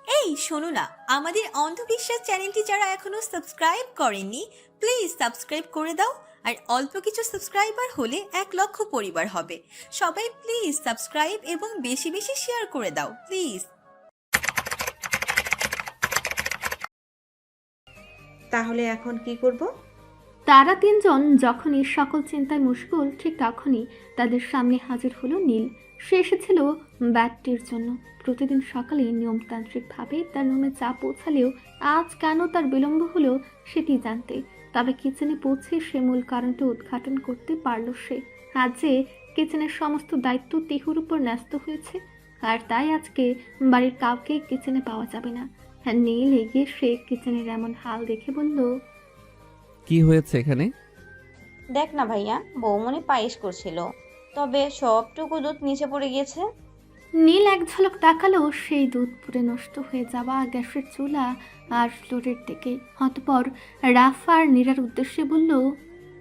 এই শোনো না, আমাদের অন্ধবিশ্বাস চ্যানেলটি যারা এখনো সাবস্ক্রাইব করেননি, প্লিজ সাবস্ক্রাইব করে দাও। আর অল্প কিছু সাবস্ক্রাইবার হলে 1 লক্ষ পরিবার হবে। সবাই প্লিজ সাবস্ক্রাইব এবং বেশি বেশি শেয়ার করে দাও প্লিজ। তাহলে এখন কি করব? তারা তিনজন যখনই সকল চিন্তায় মশগুল, ঠিক তখনই তাদের সামনে হাজির হলো নীল। সে এসেছিল ব্যাটটির জন্য। প্রতিদিন সকালে নিয়মতান্ত্রিকভাবে তার রুমে চা পৌঁছালেও আজ কেন তার বিলম্ব হলো সেটি জানতে। তবে কিচেনে পৌঁছে সে মূল কারণটা উদ্ঘাটন করতে পারল সে। আজ যে কিচেনের সমস্ত দায়িত্ব তিহুর উপর ন্যস্ত হয়েছে, আর তাই আজকে বাড়ির কাউকে কিচেনে পাওয়া যাবে না। নীল এগিয়ে সে কিচেনের এমন হাল দেখে বলল, কি হয়েছে এখানে? দেখ না ভাইয়া, বৌমনি পায়েস করছিল, তবে সবটুকু দুধ নিচে পড়ে গিয়েছে। নীল এক ঝলক তাকালো সেই দুধ পুড়ে নষ্ট হয়ে যাওয়া গ্যাসের চুলা আর ফ্লোরের দিকে। অতঃপর রাফ আর নীরার উদ্দেশ্যে বলল,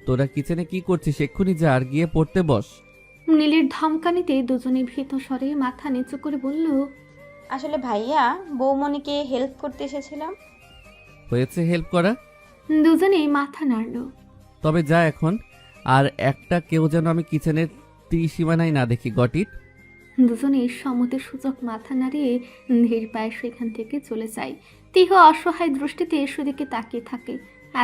তোরা কিচেনে কি করছিস? এক্ষুনি যা আর গিয়ে পড়তে বস। নীলের ধমকানিতে দুজনে ভীত স্বরে মাথা নিচু করে বলল, আসলে ভাইয়া, বৌমনিকে হেল্প করতে এসেছিলাম। হয়েছে হেল্প করা, দুজনেই মাথা নাড়ল। তবে যা এখন। আর একটা কেউ যেন আমি কিচেনের ত্রিসীমানায় না দেখি, গট ইট? দুজনে সম্মতের সূচক মাথা নাড়িয়ে ধীর পায়ে সেখান থেকে চলে যায়। তিহ অসহায় দৃষ্টিতে সেদিকে তাকিয়ে থাকে।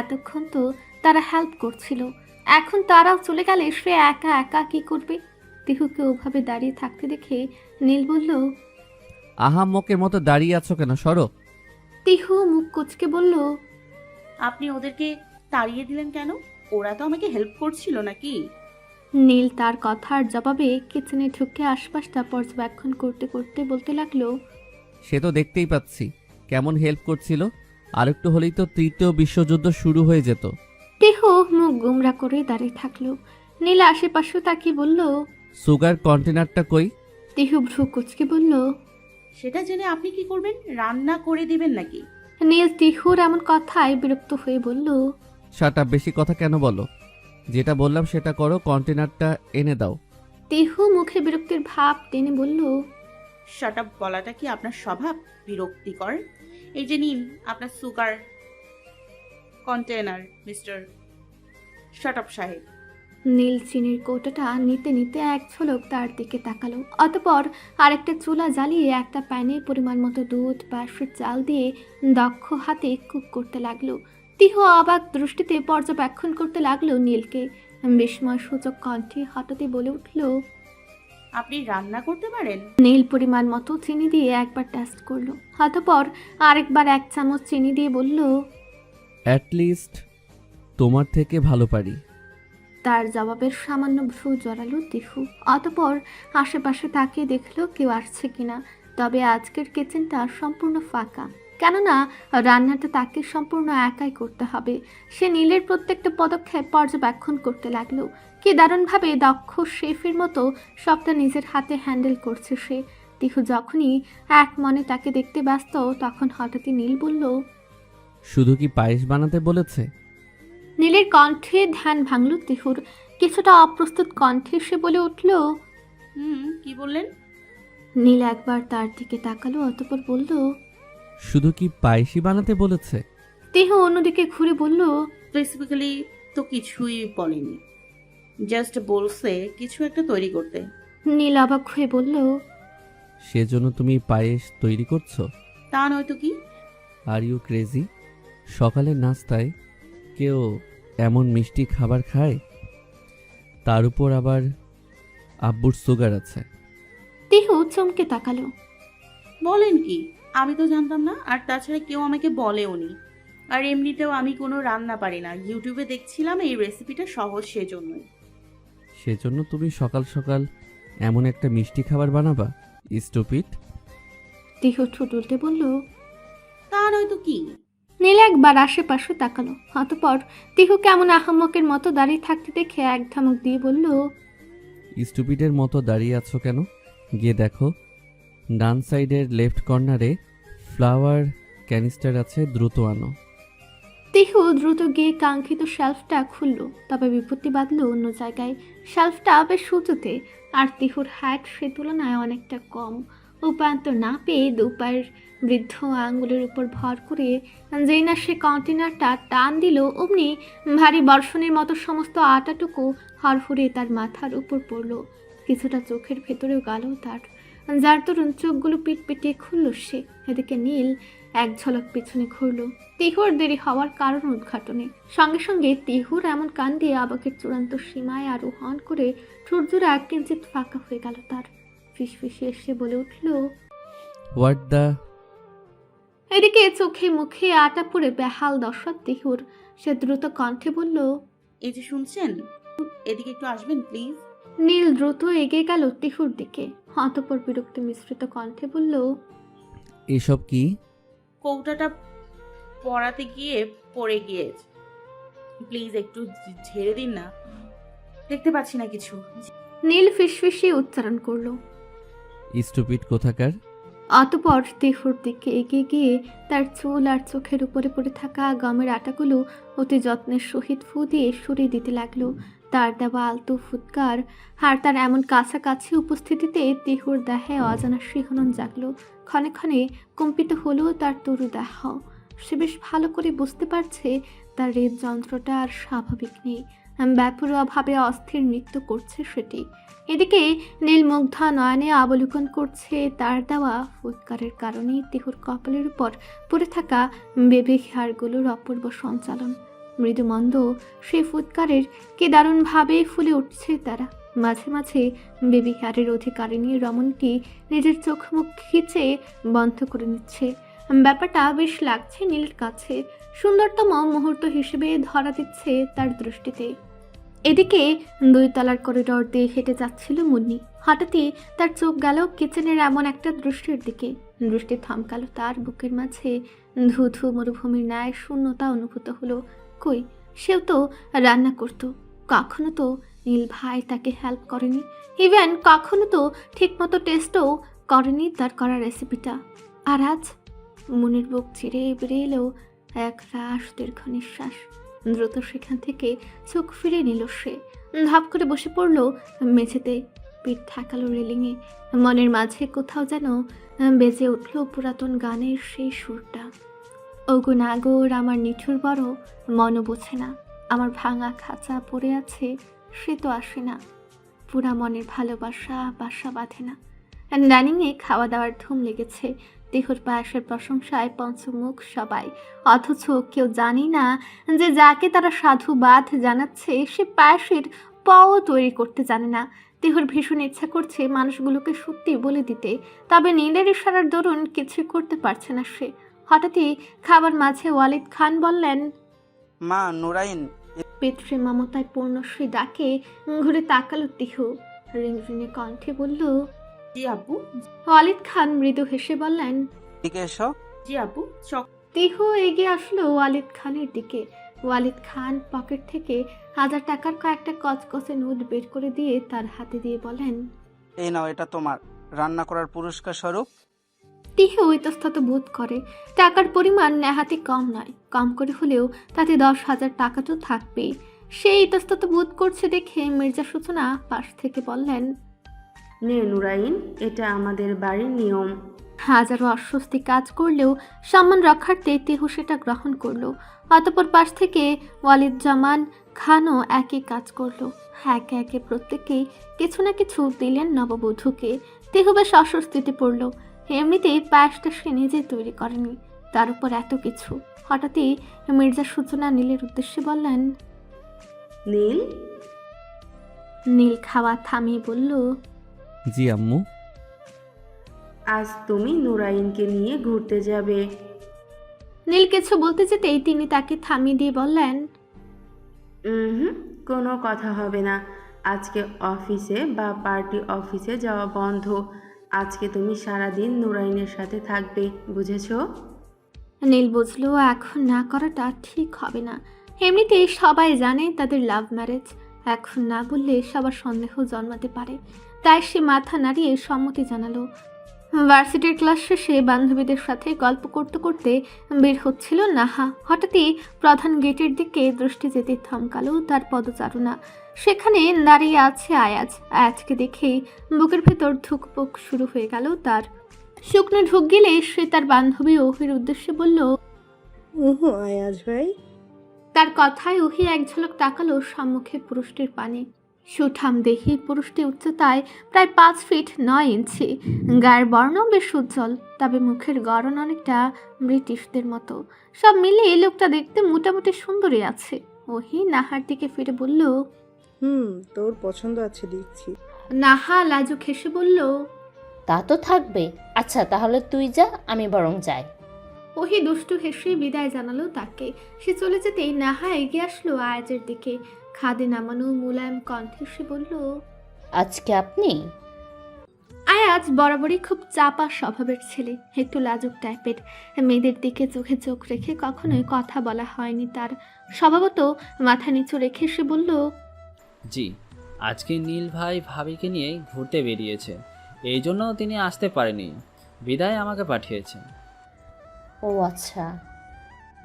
এতক্ষণ তো তারা হেল্প করছিল, এখন তারাও চলে গেলে সে একা একা কি করবে? তিহুকে ওভাবে দাঁড়িয়ে থাকতে দেখে নীল বলল, আহাম্মকের মতো দাঁড়িয়ে আছো কেন? সরো। তিহু মুখ কুঁচকে বলল, আপনি ওদেরকে তাড়িয়ে দিলেন কেন? ওরা তো আমাকে হেল্প করছিল নাকি? নীল তার কথার জবাবে কিচেনে ঢুকে আশপাশটা পর্যবেক্ষণ করতে করতে বলতে লাগলো, সে তো দেখতেই পাচ্ছি কেমন হেল্প করছিল। আর একটু হলেই তো তৃতীয় বিশ্বযুদ্ধ শুরু হয়ে যেত। তিহু মুখ গুমরা করে দাঁড়িয়ে থাকলো। নীল আশেপাশে তাকিয়ে বলল, সুগার কন্টেনারটা কই? তিহু ভ্রু কুচকে বলল। সেটা জেনে আপনি কি করবেন? রান্না করে দিবেন নাকি? নীল তিহুর এমন কথায় বিরক্ত হয়ে বলল, শাট আপ, বেশি কথা কেন বলো? যেটা বললাম সেটা করো, কন্টেনারটা এনে দাও। তিহু মুখে বিরক্তির ভাব টেনে বলল, শাট আপ বলাটা কি আপনার স্বভাব? বিরক্তিকর। এই যে নিন আপনার sugar container, mister shut up সাহেব। নীল চিনির কৌটোটা নিতে নিতে এক ঝলক তার দিকে তাকালো। অতপর আরেকটা চুলা জ্বালিয়ে একটা প্যানে পরিমাণ মতো দুধ পাশের চাল দিয়ে দক্ষ হাতে কুক করতে লাগলো। তিহু অবাক দৃষ্টিতে পর্যবেক্ষণ করতে লাগলো নীলকে। বিস্ময় সূচক কণ্ঠে হঠাৎই বলে উঠল, আপনি রান্না করতে পারেন? নীল পরিমাণ মতো চিনি দিয়ে একবার টেস্ট করলো, অতপর আরেকবার 1 চামচ চিনি দিয়ে বলল, অ্যাটলিস্ট তোমার থেকে ভালো পারি। তার জবাবের সামান্য ভ্রু জড়ালো তিহু। অতপর আশেপাশে তাকিয়ে দেখলো কেউ আসছে কিনা। তবে আজকের কিচেনটা সম্পূর্ণ ফাঁকা, কেননা রান্নাটা তাকে সম্পূর্ণ একাই করতে হবে। সে নীলের প্রত্যেকটা পদক্ষেপ পর্যবেক্ষণ করতে লাগলো। কি দারুণভাবে দক্ষ শেফের মতো সবটা নিজের হাতে হ্যান্ডেল করছে সে। তিহু যখনই এক মনে তাকে দেখতে ব্যস্ত, তখন হঠাৎই নীল বলল, শুধু কি পায়েস বানাতে বলেছে? নীলের কণ্ঠে ধ্যান ভাঙল তিহুর। কিছুটা অপ্রস্তুত কণ্ঠে সে বলে উঠল, কি বললেন? নীল একবার তার দিকে তাকালো, অতঃপর বলল, শুধু কি পায়েসই বানাতে বলেছে? তিহু অন্যদিকে ঘুরে বলল, স্পেসিফিক্যালি তো কিছুই বলেনি, জাস্ট বলছে কিছু একটা তৈরি করতে। নীল অবাক হয়ে বলল, সেজন্য তুমি পায়েস তৈরি করছো? তা নয়তো কি? Are you crazy? সকালের নাস্তায় কেউ এমন মিষ্টি খাবার খায়? তার উপর আবার আব্বুর সুগার আছে। তিহু চমকে তাকালো। বলেন কি? আমি তো জানতাম না, আর তাছাড়া কেউ আমাকে বলেওনি। আর এমনিতেও আমি কোনো রান্না পারি না, ইউটিউবে দেখছিলাম এই রেসিপিটা সহজ, সেজন্যই। সেজন্য তুমি সকাল সকাল এমন একটা মিষ্টি খাবার বানাবা? স্টুপিড। তিহু ঠোঁট উল্টে বলল। তা নয়তো কি? নীল একবার আশেপাশে তাকালো, অতঃপর তিহু কেমন আহাম্মকের মতো দাঁড়িয়ে থাকতে দেখে এক ধমক দিয়ে বলল, স্টুপিডের মতো দাঁড়িয়ে আছো কেন? গিয়ে দেখো, ডান সাইডের লেফট কর্নারে ফ্লাওয়ার ক্যানিস্টার আছে, দ্রুত আনো। তিহু দ্রুত গিয়ে কাঙ্ক্ষিত শেলফটা খুলল, তবে বিপত্তি বাঁধল অন্য জায়গায়। শেলফটা বেশ উঁচুতে, আর তিহুর হাইট সে তুলনায় অনেকটা কম। উপায়ন্তর না পেয়ে দুপায়ের বৃদ্ধ আঙ্গুলের উপর ভর করে যেই না সে কন্টেনারটা টান দিল, অমনি ভারী বর্ষণের মতো সমস্ত আটাটুকু হরহরে তার মাথার উপর পড়ল। কিছুটা চোখের ভেতরেও গেল তার, যার দরুন চোখগুলো পিটপিটিয়ে খুলল সে। এদিকে নীল এক ঝলক পেছনে ঘুরল তিহুর দেরি হওয়ার কারণ উদ্ঘাটনে। সঙ্গে সঙ্গে তিহুর এমন কাণ্ডে আবেগের চূড়ান্ত সীমায় আরোহণ করে ঠোঁটজোড়া কিঞ্চিত ফাঁকা হয়ে গেল তার। ফিসফিসে এসে বলে উঠল, হোয়াট দ্য। এদিকে চোখে মুখে আটা পড়ে বেহাল দশা তিহুর। সে দ্রুত কণ্ঠে বলল, এই যে শুনছেন, এদিকে একটু আসবেন প্লিজ। নীল দ্রুত এগিয়ে গেল তিহুর দিকে। অতঃপর বিরক্তি মিশ্রিত কণ্ঠে বলল, এসব কি? কৌটাটা পড়াতে গিয়ে পড়ে গিয়েছে, প্লিজ একটু ঝেড়ে দিন না, দেখতে পাচ্ছি না কিছু। নীল ফিসফিসিয়ে উচ্চারণ করল। স্টুপিড কোথাকার। অতঃপর তিহুর দিকে এগিয়ে গিয়ে তার চুল আর চোখের উপরে পড়ে থাকা গমের আটাগুলো অতি যত্নের সহিত ফু দিয়ে সরিয়ে দিতে লাগলো। তার দেওয়া আলতু ফুৎকার আর তার এমন কাছাকাছি উপস্থিতিতে তিহুর দেহে অজানা শিহরণ জাগলো। ক্ষণে ক্ষণে কম্পিত হলেও তার তরু দেহ। সে বেশ ভালো করে বুঝতে পারছে তার হৃদযন্ত্রটা আর স্বাভাবিক নেই, ব্যাপরোয়াভাবে অস্থির নৃত্য করছে সেটি। এদিকে নীলমুগ্ধা নয়নে অবলোকন করছে তার দেওয়া ফুৎকারের কারণে তিহুর কপালের উপর পড়ে থাকা বেবি হেয়ারগুলোর অপূর্ব সঞ্চালন। মৃদুমন্দ সেই ফুৎকারের কি দারুণভাবে ফুলে উঠছে তারা। মাঝে মাঝে বেবি হেয়ারের অধিকারিণী রমণীটি নিজের চোখ মুখ খিচে বন্ধ করে নিচ্ছে। ব্যাপারটা বেশ লাগছে নীলের কাছে, সুন্দরতম মুহূর্ত হিসেবে ধরা দিচ্ছে তার দৃষ্টিতে। এদিকে 2 তলার করিডর দিয়ে হেঁটে যাচ্ছিল মুন্নি। হঠাৎই তার চোখ গেল কিচেনের এমন একটা দৃশ্যের দিকে। দৃষ্টি থমকালো তার বুকের মাঝে। ধুধু মরুভূমির ন্যায় শূন্যতা অনুভূত হলো। কই, সেও তো রান্না করতো, কখনো তো নীল ভাই তাকে হেল্প করেনি, ইভেন কখনো তো ঠিকমতো টেস্টও করেনি তার করা রেসিপিটা। আর আজ মনের বুক চিরে বেরিয়ে এলো এক রাশ দীর্ঘ নিঃশ্বাস। দ্রুত সেখান থেকে চোখ ফিরে নিল সে। ধাপ করে বসে পড়ল মেঝেতে, পিঠ ঠেকালো রেলিংয়ে। মনের মাঝে কোথাও যেন বেজে উঠল পুরাতন গানের সেই সুরটা। ওগো নাগর আমার নিঠুর বড়, মনও বোঝে না, আমার ভাঙা খাঁচা পড়ে আছে, সে তো আসে না, পুরা মনের ভালোবাসা বাসা বাঁধে না। ডাইনিংয়ে খাওয়া দাওয়ার ধুম লেগেছে। তিহুর পায়েসের প্রশংসায় পঞ্চমুখ সবাই, অথচ কেউ জানি না যে যাকে তারা সাধুবাদ জানাচ্ছে সে পায়েসের পাও তৈরি করতে জানে না। তিহুর ভীষণ ইচ্ছা করছে মানুষগুলোকে সত্যি বলে দিতে, তবে নীলের ইশারার দরুন কিছু করতে পারছে না সে। হঠাৎই খাবার মাঝে ওয়ালিদ খান বললেন, মা নুরাইন। পিতৃ মমতায় পূর্ণ সে ডাকে ঘুরে তাকালো তিহু। রিংরিঙে কণ্ঠে বলল, জি আপু। ওয়ালিদ খান মৃদু হেসে বললেন, এদিকে এসো। জি আপু। চক। তিহু এগিয়ে আসলো ওয়ালিদ খানের দিকে। ওয়ালিদ খান পকেট থেকে 1000 টাকার কয়েকটা কচকচে নোট বের করে দিয়ে তার হাতে দিয়ে বলেন, এই নাও, এটা তোমার রান্না করার পুরস্কার স্বরূপ। তিহু ইতস্তত বোধ করে। টাকার পরিমাণ নেহাতি কম নয়, কম করে হলেও তাতে 10,000 টাকা তো থাকবেই। সে ইতস্তত বোধ করছে দেখে মির্জা সূচনা পাশ থেকে বললেন, নে নুরাইন, এটা আমাদের বাড়ির নিয়ম। হাজারো অস্বস্তি কাজ করলেও সম্মান রক্ষার্থে তিহু সেটা গ্রহণ করলো। অতঃপর পাশ থেকে ওয়ালিদ জামান খানও একই কাজ করলো। একে একে প্রত্যেকেই কিছু না কিছু দিলেন নববধূকে। তিহু বেশ অস্বস্তিতে পড়লো। এমনিতেই পায়েসটা সে নিজে তৈরি করেনি, তার উপর এত কিছু। হঠাৎই মির্জা সূচনা নীলের উদ্দেশ্যে বললেন, নীল। নীল খাওয়া থামিয়ে বলল, জি আম্মু। আজ তুমি নুরাইনকে নিয়ে ঘুরতে যাবে। নীল কিছু বলতে যেতেই তিনি তাকে থামিয়ে দিয়ে বললেন, কোনো কথা হবে না। আজকে অফিসে বা পার্টি অফিসে যাওয়া বন্ধ। আজকে তুমি সারাদিন নুরাইনের সাথে থাকবে, বুঝেছো? নীল বুঝলো এখন না করাটা ঠিক হবে না। এমনিতেই সবাই জানে তাদের লাভ ম্যারেজ, এখন না বললে সবার সন্দেহ জন্মাতে পারে। তাই সে মাথা নাড়িয়ে সম্মতি জানালো। ভার্সিটির ক্লাস শেষে বান্ধবীদের সাথে গল্প করতে করতে বের হচ্ছিল নাহা। হঠাৎই প্রধান গেটের দিকে দৃষ্টি যেতে থমকালো তার পদচারণা। সেখানে দাঁড়িয়ে আছে আয়াজ। আয়াজকে দেখেই বুকের ভেতর ধুকপুক শুরু হয়ে গেল তার। শুকনো ঢুক গেলে সে তার বান্ধবী ওহির উদ্দেশ্যে বলল, আয়াজ ভাই। তার কথায় ওহি এক ঝলক তাকালো সম্মুখে পুরুষটির পানে। সুঠাম দেহি পুরুষটি উচ্চতায় প্রায় 5 ফিট 9 ইঞ্চি, গায়ের বর্ণ বেশ উজ্জ্বল, তবে মুখের গড়ন অনেকটা ব্রিটিশদের মতো। সব মিলিয়ে এই লোকটা দেখতে মোটামুটি সুন্দরী আছে। ওহি নাহার দিকে ফিরে বলল। তোর পছন্দ আছে দেখছি। নাহা লাজুক হেসে বলল, তা তো থাকবে। আচ্ছা তাহলে তুই যা, আমি বরং যাই। ওহি দুষ্টু হেসে বিদায় জানালো তাকে। সে চলে যেতেই নাহা এগিয়ে আসলো আয়াজের দিকে। খাদে নামানো মুলায়ম কণ্ঠে সে বলল, আজকে আপনি? আয়াজ বরাবরই খুব চাপা স্বভাবের ছেলে, একটু লাজুক টাইপের। মেয়েদের দিকে চোখে চোখ রেখে কখনোই কথা বলা হয়নি তার। স্বভাবত মাথা নিচু রেখে সে বলল, জি, আজকে নীল ভাই ভাবিকে নিয়ে ঘুরতে বেরিয়েছে, এই জন্য তিনি আসতে পারেনি, বিদায় আমাকে পাঠিয়েছে। ও আচ্ছা।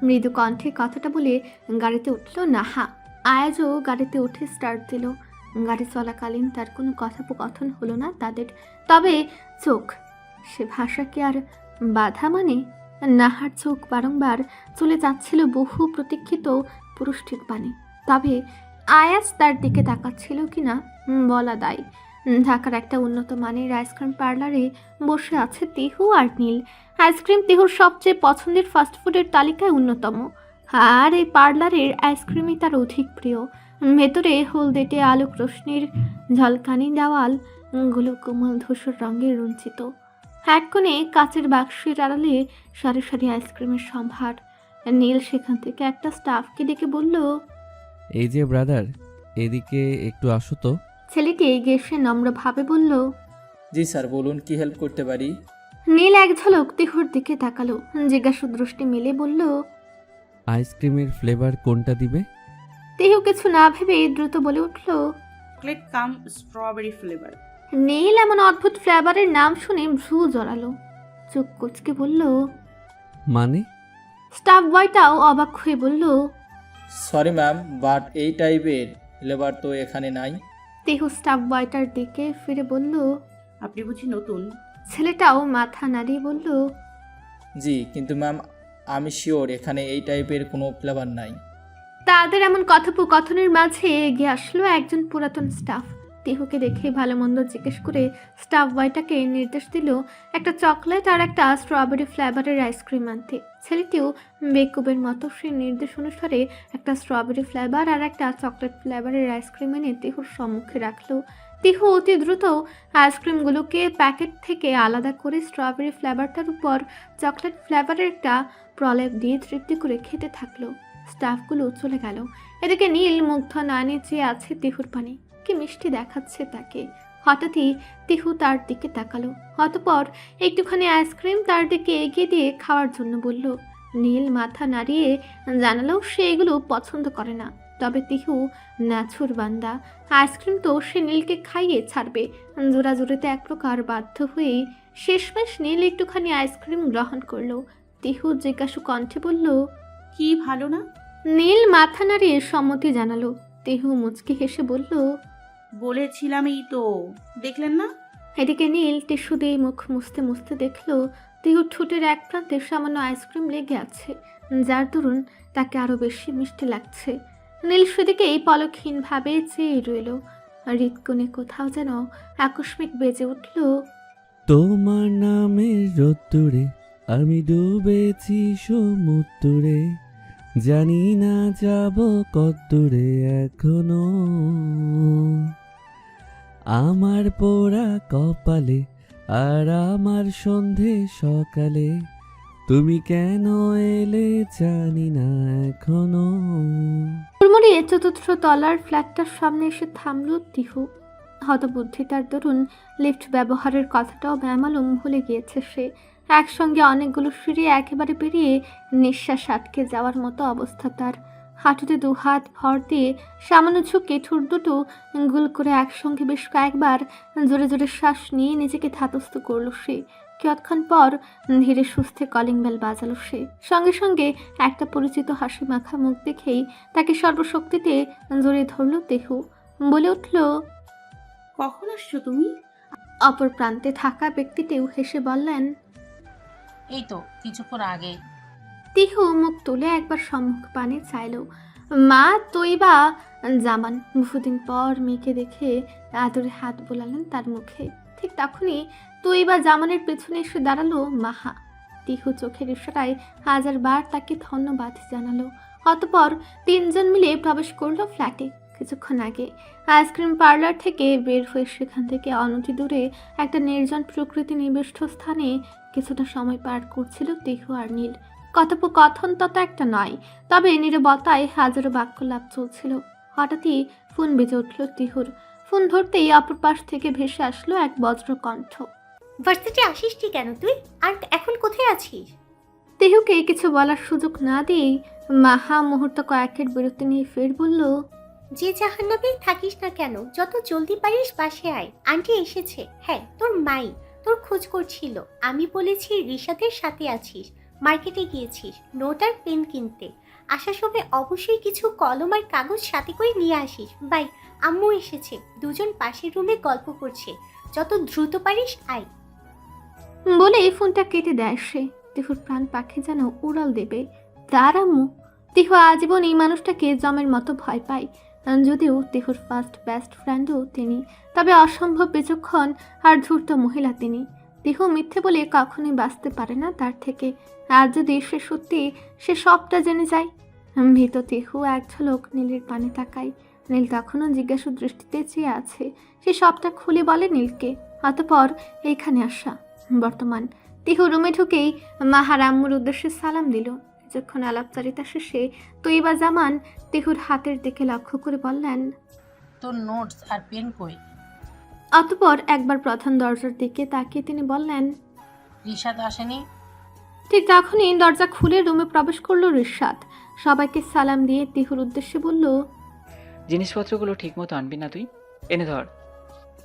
মৃদু কণ্ঠে কথাটা বলে গাড়িতে উঠল নাহা। আয়াজও গাড়িতে উঠে স্টার্ট দিল। গাড়ি চলাকালীন তার কোনো কথোপকথন হলো না তাদের, তবে চোখ, সে ভাষা কি আর বাধা মানে? নাহার চোখ বারংবার চলে যাচ্ছিল বহু প্রতীক্ষিত পুরুষটির পানে, তবে আয়াজ তার দিকে তাকাচ্ছিল কিনা বলা দায়। ঢাকার একটা উন্নত মানের আইসক্রিম পার্লারে বসে আছে তিহু আর নীল। আইসক্রিম তিহুর সবচেয়ে পছন্দের ফাস্টফুডের তালিকায় অন্যতম, আর এই পার্লারের আইসক্রিমই তার অধিক প্রিয়। ভেতরে হলদেটে আলোক রশ্মির ঝলকানি দেওয়ালগুলো কোমল ধূসর রঙের রঞ্জিত। এক কোণে কাচের বাক্সের আড়ালে সারি সারি আইসক্রিমের সম্ভার। নীল সেখান থেকে একটা স্টাফকে ডেকে বলল, এই যে ব্রাদার, এদিকে একটু আসো তো। ছেলেটি এগিয়ে এসে নম্রভাবে বলল, জি স্যার, বলুন কি হেল্প করতে পারি? নীল এক ঝলক তিহুর দিকে তাকালো, জিজ্ঞাসু দৃষ্টি মেলে বলল, আইসক্রিমের ফ্লেভার কোনটা দিবে? তিহু কিছু না ভেবে দ্রুত বলে উঠল, চকলেট কাম স্ট্রবেরি ফ্লেভার। নীল এমন অদ্ভুত ফ্লেভারের নাম শুনে ভ্রু জড়ালো, চোখ কুচকে বলল। মানে? স্টাফ বয়টাও অবাক হয়ে বলল, সরি ম্যাম, বাট এই টাইপের ফ্লেভার তো এখানে নাই। তিহু স্টাফ বয়টার দিকে ফিরে বলল। আপনি বুঝি নতুন? ছেলেটাও মাথা নাড়িয়ে বলল, জি, কিন্তু ম্যাম আমি শিওর এখানে এই টাইপের কোনো ফ্লেভার নাই। তাদের এমন কথোপকথনের মাঝে এগিয়ে আসলো একজন পুরাতন স্টাফ। তিহুকে দেখে ভালো মন্দ জিজ্ঞেস করে স্টাফ বয়টাকে নির্দেশ দিল একটা চকলেট আর একটা স্ট্রবেরি ফ্লেভারের আইসক্রিম আনতে। ছেলেটিও বেকুবের মতো সে নির্দেশ অনুসারে একটা স্ট্রবেরি ফ্লেভার আর একটা চকলেট ফ্লেভারের আইসক্রিম এনে তিহুর সম্মুখে রাখলো। তিহু অতি দ্রুত আইসক্রিমগুলোকে প্যাকেট থেকে আলাদা করে স্ট্রবেরি ফ্লেভারটার উপর চকলেট ফ্লেভারের একটা প্রলেপ দিয়ে তৃপ্তি করে খেতে থাকলো। স্টাফগুলো চলে গেল। এদিকে নীল মুগ্ধ নয়নে চেয়ে আছে তিহুর পানে, কি মিষ্টি দেখাচ্ছে তাকে। হঠাৎই তিহু তার দিকে তাকালো, অতঃপর একটুখানি আইসক্রিম তার দিকে এগিয়ে দিয়ে খাওয়ার জন্য বলল। নীল মাথা নাড়িয়ে জানালো সে এগুলো পছন্দ করে না, তবে তিহু নাছুর বান্দা, আইসক্রিম তো সে নীলকে খাইয়ে ছাড়বে। জোরাজুরিতে এক প্রকার বাধ্য হয়েই শেষমেশ নীল একটুখানি আইসক্রিম গ্রহণ করলো। তিহু জিজ্ঞাসু কণ্ঠে বলল, কি ভালো না? নীল মাথা নাড়িয়ে সম্মতি জানালো। তিহু মুচকি হেসে বলল, বলেছিলামই তো, দেখলেন না? এদিকে নীল টিস্যু দিয়ে মুখ মুছতে মুছতে দেখলো তিহুর ঠোঁটের এক প্রান্তে সামান্য আইসক্রিম লেগে আছে, যার দরুন তাকে আরো বেশি মিষ্টি লাগছে। নীল সেদিকে এই পলকহীনভাবে চেয়ে রইল। হৃৎকোণে কোথাও যেন আকস্মিক বেজে উঠল, তোমার নামের রোদ্দুরে আমি ডুবেছি সমুদ্রে, জানি না যাব কতদূরে এখনো, আমার পোড়া কপালে আর আমার সন্ধে সকালে, তুমি কেন এলে জানি না এখনো। হুড়মুড়িয়ে চতুর্থ তলার ফ্ল্যাটটার সামনে এসে থামলো তিহু। হতবুদ্ধি তার দরুন লিফট ব্যবহারের কথাটাও বেমালুম ভুলে গিয়েছে সে। একসঙ্গে অনেকগুলো সিঁড়ি একেবারে পেরিয়ে নিঃশ্বাস আটকে যাওয়ার মতো অবস্থা তার। হাঁটুতে দুহাত ভর দিয়ে সামান্য ঝুঁকে ঠোঁট দুটো গুল করে একসঙ্গে বেশ কয়েকবার জোরে জোরে শ্বাস নিয়ে নিজেকে ধাতস্থ করলো সে। কিয়ৎক্ষণ পর ধীরে সুস্থে কলিং বেল বাজালো সে। সঙ্গে সঙ্গে একটা পরিচিত হাসি মাখা মুখ দেখেই তাকে সর্বশক্তিতে জড়িয়ে ধরল তিহু। বলে উঠল, কখন আসছো তুমি? অপর প্রান্তে থাকা ব্যক্তিটিও হেসে বললেন, এই তো কিছুক্ষণ আগে। তিহু মুখ তুলে একবার সম্মুখ পানে চাইল। মা তৈবা জামান বহুদিন পর মেয়েকে দেখে আদরে হাত বোলালেন তার মুখে। ঠিক তখনই তৈবা জামানের পেছনে এসে দাঁড়ালো মাহা। তিহু চোখের ইশারায় 1000বার তাকে ধন্যবাদ জানালো। অতঃপর তিনজন মিলে প্রবেশ করলো ফ্ল্যাটে। কিছুক্ষণ আগে আইসক্রিম পার্লার থেকে বের হয়ে সেখান থেকে অনতি দূরে একটা নির্জন প্রকৃতি নিবিষ্ট স্থানে কিছুটা সময় পার করছিল তিহু আর নীল। কথোপকথন তত একটা নয়, তবে নীরবতায় হাজারো বাক্যলাপ চলছিল। হঠাৎই ফোন বেজে উঠল তিহুর। ফোন ধরতেই অপর পাশ থেকে ভেসে আসলো এক বজ্র কণ্ঠ। ভার্সিটি আসিসটি কেন তুই? আর এখন কোথায় আছিস? তিহুকে কিছু বলার সুযোগ না দিয়েই মাহা মুহূর্ত কয়েকের বিরতি নিয়ে ফের বলল, যে জাহান্নামে থাকিস না কেন, যত জলদি পারিস বাসে আয়। আন্টি এসেছে। হ্যাঁ, তোর মাই তোর খোঁজ করছিল। আমি বলেছি রিশাদের সাথে আছিস, মার্কেটে গিয়েছিস নোট আর পেন কিনতে। আসার সময় অবশ্যই কিছু কলম আর কাগজ সাথে করে নিয়ে আসিস। বাই, আম্মু এসেছে, দুজন পাশের রুমে গল্প করছে। যত দ্রুত পারিস আয়। বলে ফোনটা কেটে দেয় সে। তিহুর প্রাণ পাখি যেন উড়াল দেবে। তার আম্মু? তিহু আজীবন এই মানুষটাকে জমের মতো ভয় পায়। যদিও তিহুর ফার্স্ট বেস্ট ফ্রেন্ডও তিনি, তবে অসম্ভব বিচক্ষণ আর ধূর্ত মহিলা তিনি। তিহু মিথ্যে বলে কখনোই বাঁচতে পারে না তার থেকে। আর যদি সে সত্যি সে সবটা জেনে যায়। ভীত তিহু এক ঝলক নীলের পানে তাকায়। নীল তখনও জিজ্ঞাসু দৃষ্টিতে চেয়ে আছে। সে সবটা খুলে বলে নীলকে। অতঃপর এইখানে আসা। বর্তমান তিহু রুমে ঢুকেই মাহার আম্মুর উদ্দেশ্যে সালাম দিল। কিছুক্ষণ আলাপচারিতা শেষে তৈবা জামান তিহুর হাতের দিকে লক্ষ্য করে বললেন, তোর নোটস আর পেন কই? অতঃপর একবার প্রধান দরজার দিকে তাকিয়ে তিনি বললেন, রিশাদ আসেনি? ঠিক তখনই দরজা খুলে রুমে প্রবেশ করলো রিশাদ। সবাইকে সালাম দিয়ে তিহুর উদ্দেশ্যে বলল, জিনিসপত্রগুলো ঠিক মতো আনবি না তুই? এনে ধর।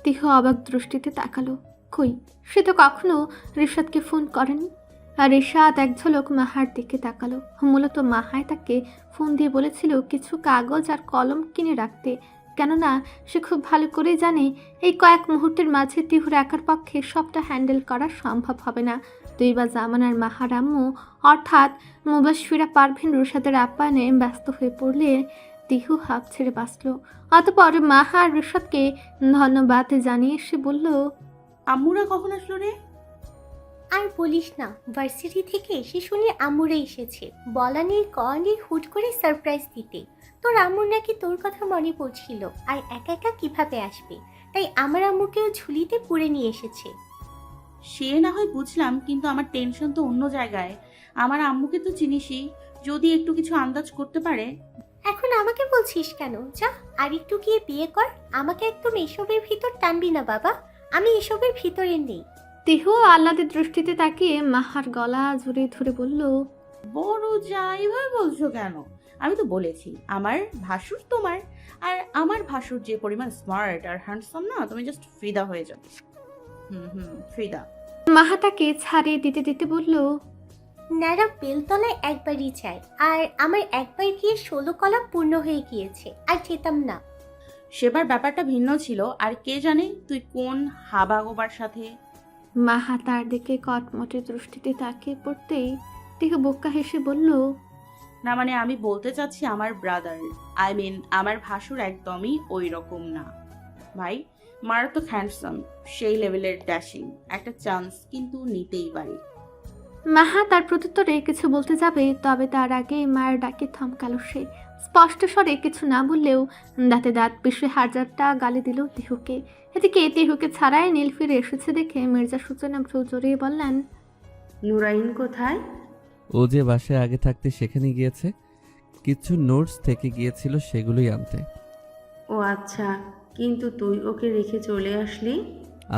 তিহু অবাক দৃষ্টিতে তাকালো। কই, সে তো কখনো রিশাদকে ফোন করেনি। আর রিশাদ এক ঝলক মাহার দিকে তাকালো। মূলত মাহায় তাকে ফোন দিয়ে বলেছিল কিছু কাগজ আর কলম কিনে রাখতে, কেননা সে খুব ভালো করে জানে এই কয়েক মুহূর্তের মাঝে তিহুর একার পক্ষে সবটা হ্যান্ডেল করা সম্ভব হবে না। তৈবা জামান আর মাহার আম্মু অর্থাৎ মুবাশশিরা পারভিন রিশাদের আপ্যায়নে ব্যস্ত হয়ে পড়লে তিহু হাঁপ ছেড়ে বাঁচল। অতঃপর মাহা আর রিশাদকে ধন্যবাদ জানিয়ে সে বলল, আম্মুরা কখন আসলো রে? আর বলিস না, ভার্সিটি থেকে এসে শুনে আম্মুরা এসেছে। বলা নেই কওয়া নেই, হুট করে সারপ্রাইজ দিতে। তোর আম্মুর নাকি তোর কথা মনে পড়ছিল, আর একা একা কিভাবে আসবে, তাই আমার আম্মুকেও ঝুলিতে পুরে নিয়ে এসেছে। সে না হয় বুঝলাম, কিন্তু আমার টেনশন তো অন্য জায়গায়। আমার আম্মুকে তো চিনিসই, যদি একটু কিছু আন্দাজ করতে পারে। এখন আমাকে বলছিস কেন? যা আর একটু গিয়ে বিয়ে কর। আমাকে একদম এসবের ভিতর টানবি না বাবা, আমি এসবের ভিতরে নেই। তিহু আহ্লাদের দৃষ্টিতে তাকিয়ে মাহার গলা জুড়ে ধরে বলল, বড় যা এভাবে বলছো কেন? আমি তো বলেছি আমার ভাসুর তোমার, আর আমার ভাসুর যে পরিমাণ স্মার্ট আর হ্যান্ডসাম না, তুমি জাস্ট ফিদা হয়ে যাবে। ফিদা। মাহা তাকে ছাড়িয়ে দিতে দিতে বলল, ন্যাড়া বেলতলায় একবারই চাই, আর আমার একবার গিয়ে 16 কলা পূর্ণ হয়ে গিয়েছে, আর যেতাম না। সেবার ব্যাপারটা ভিন্ন ছিল, আর কে জানে তুই কোন হাবাগোবার সাথে। মাহা তার দিকে কটমটে দৃষ্টিতে তাকিয়ে পড়তেই তিহু বোকা হেসে বলল, না মানে আমি বলতে চাচ্ছি আমার ব্রাদার, আই মিন আমার ভাসুর একদমই ওই রকম না ভাই। মারাত্মক হ্যান্ডসাম, সেই লেভেলের ড্যাশিং। একটা চান্স কিন্তু নিতেই পারি। মাহা তার প্রত্যুত্তরে কিছু বলতে যাবে, তবে তার আগে মায়ের ডাকে থমকালো সে। স্পষ্ট স্বরে কিছু না বললেও দাঁতে দাঁত পিষে হাজারটা গালি দিল তিহুকে। এদিকে তিহুকে ছাড়াই নীল ফিরে এসেছে দেখে মির্জা সূচনা ভ্রু জড়িয়ে বললেন, নুরাইন কোথায়? ও যে বাসায় আগে থাকতে সেখানে গিয়েছে, কিছু নোটস থেকে গিয়েছিল সেগুলোই আনতে। ও আচ্ছা, কিন্তু তুই ওকে রেখে চলে আসলি?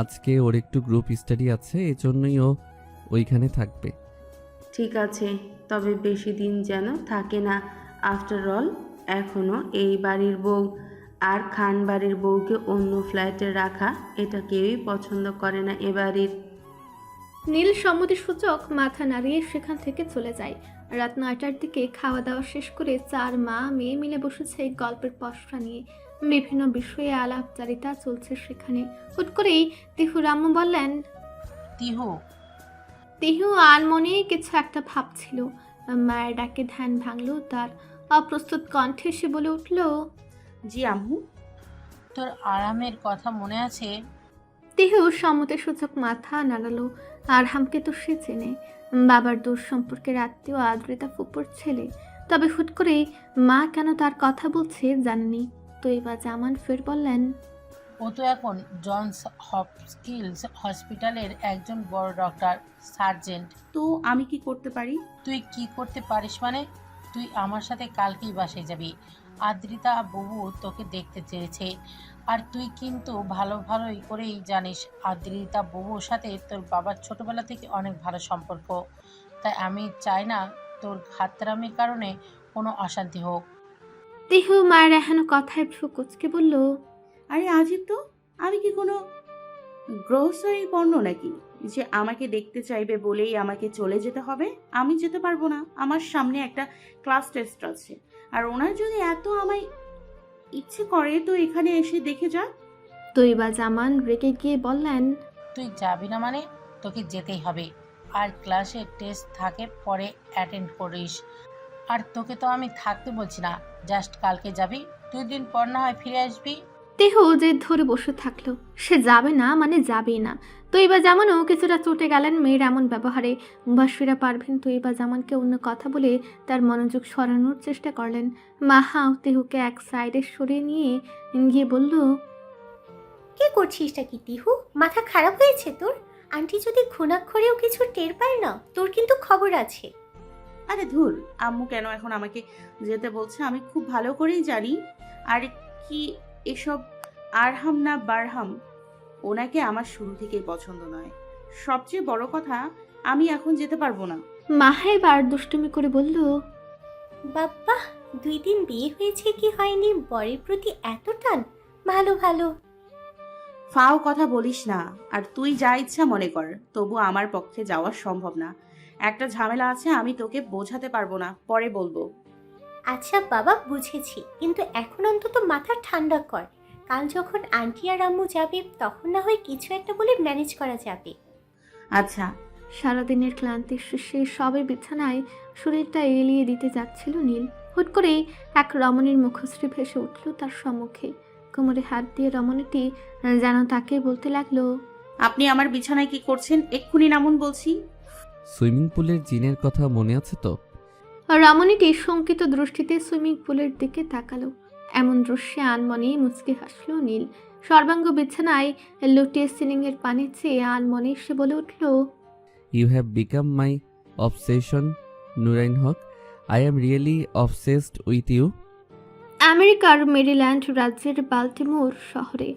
আজকে ওর একটু গ্রুপ স্টাডি আছে, এজন্যই ও ওইখানে থাকবে। ঠিক আছে, তবে বেশি দিন যেন থাকে না। আফটার অল এখনো এই বাড়ির বউ, আর খান বাড়ির বউকে অন্য ফ্ল্যাটে রাখা এটা কেউই পছন্দ করে না এ বাড়ির। নীল সম্মতিসূচক মাথা নাড়িয়ে সেখান থেকে চলে যায়। রাত 9টার দিকে খাওয়া দাওয়া শেষ করে 4 মা মেয়ে মিলে বসেছে গল্পের পসরা নিয়ে। বিভিন্ন বিষয়ে আলাপচারিতা চলছে সেখানে। হুট করেই তিহুর আম্মু বললেন, তিহু, তিহু আনমনে কিছু একটা ভাবছিল। মায়ের ডাকে ধ্যান ভাঙলো তার। অপ্রস্তুত কণ্ঠে সে বলে উঠল, জি আম্মু। তোর আরামের কথা মনে আছে? তিহু সম্মতিসূচক মাথা নাড়ালো। আরহামকে তো সে চেনে, বাবার দূর সম্পর্কের আত্মীয় আদ্রিতা ফুপুর ছেলে। তবে হুট করে মা কেন তার কথা বলছে জাননি। তৈবা জামান ফের বললেন, ও তো এখন জনস হপকিন্স হসপিটালের একজন বড় ডক্টর, সার্জেন্ট। তো আমি কি করতে পারি? তুই কি করতে পারিস মানে? তুই আমার সাথে কালকেই বাসায় যাবি। আদ্রিতা বাবু তোকে দেখতে চেয়েছে। আর তুই কিন্তু ভালোই করেই জানিস আদ্রিতা বাবুর সাথে তোর বাবার ছোটবেলা থেকে অনেক ভালো সম্পর্ক। তাই আমি চাই না তোর খাতরামির কারণে কোনো অশান্তি হোক। তিহু মায়ের এহেন কথায় ভ্রু কুঁচকে বলল, আরে আজিব তো, আমি কি কোনো গ্রোসারি পণ্য নাকি যে আমাকে দেখতে চাইবে বলেই আমাকে চলে যেতে হবে? আমি যেতে পারবো না, আমার সামনে একটা ক্লাস টেস্ট আছে। আর ওনার যদি এত আমায় ইচ্ছে করে তো এখানে এসে দেখে যা। তৈবা জামান রেগে গিয়ে বললেন, তুই যাবি না মানে? তোকে যেতেই হবে। আর ক্লাসে টেস্ট থাকে পরে অ্যাটেন্ড করিস। আর তোকে তো আমি থাকতে বলছি না, জাস্ট কালকে যাবি, 2 দিন পর না হয় ফিরে আসবি। তিহু যে ধরে বসে থাকলো, সে যাবে না মানে যাবেই না। তৈবা জামানও কিছুটা চটে গেলেন মেয়ের এমন ব্যবহারে। মুবাশশিরা পারভিন তৈবা জামানকে অন্য কথা বলে তার মনোযোগ সরানোর চেষ্টা করলেন। মাহা তিহুকে এক সাইডে সরিয়ে নিয়ে গিয়ে বলল, কি করছিসটা কি তিহু? মাথা খারাপ হয়েছে তোর? আন্টি যদি ঘুণাক্ষরেও কিছু টের পায় না, তোর কিন্তু খবর আছে। আরে ধুর, আম্মু কেন এখন আমাকে যেতে বলছে আমি খুব ভালো করেই জানি। আর কি এসব আরহাম না বারহাম, ওনাকে আমার শুরু থেকেই পছন্দ নয়। সবচেয়ে বড় কথা, আমি এখন যেতে পারবো না। মাহা এবার দুষ্টুমি করে বলল, বাবা, 2 দিন বিয়ে হয়েছে কি হয়নি, বরের প্রতি এত টান? ভালো ভালো। ফাও কথা বলিস না। আর তুই যা ইচ্ছা মনে কর, তবু আমার পক্ষে যাওয়া সম্ভব না। একটা ঝামেলা আছে, আমি তোকে বোঝাতে পারবো না, পরে বলবো। আচ্ছা বাবা, বুঝেছি, কিন্তু এখন অন্তত মাথা ঠান্ডা কর। কাল যখন আন্টি আর আম্মু যাবে তখন না হয় কিছু একটা বলে ম্যানেজ করা যাবে। আচ্ছা। সারাদিনের ক্লান্তির শেষে সবে বিছানায় শরীরটা এলিয়ে দিতে যাচ্ছিল নীল। হুট করে এক রমণীর মুখশ্রী ভেসে উঠল তার সম্মুখে। কোমরে হাত দিয়ে রমণীটি যেন তাকে বলতে লাগলো, আপনি আমার বিছানায় কি করছেন? এক্ষুনি নামুন বলছি। সুইমিং পুলের জিনের কথা মনে আছে তো? রমণীটি শঙ্কিত দৃষ্টিতে সুইমিং পুলের দিকে তাকালো। এমন দৃশ্যে আনমনে মুচকি হাসল নীল। সর্বাঙ্গ বিছানায় লুটিয়ে সিলিংয়ের পানি চেয়ে আনমনে সে বলে উঠল, you have become my obsession Nurain Haq. I am really obsessed with you. আমেরিকার মেরিল্যান্ড রাজ্যের বাল্টিমোর শহরে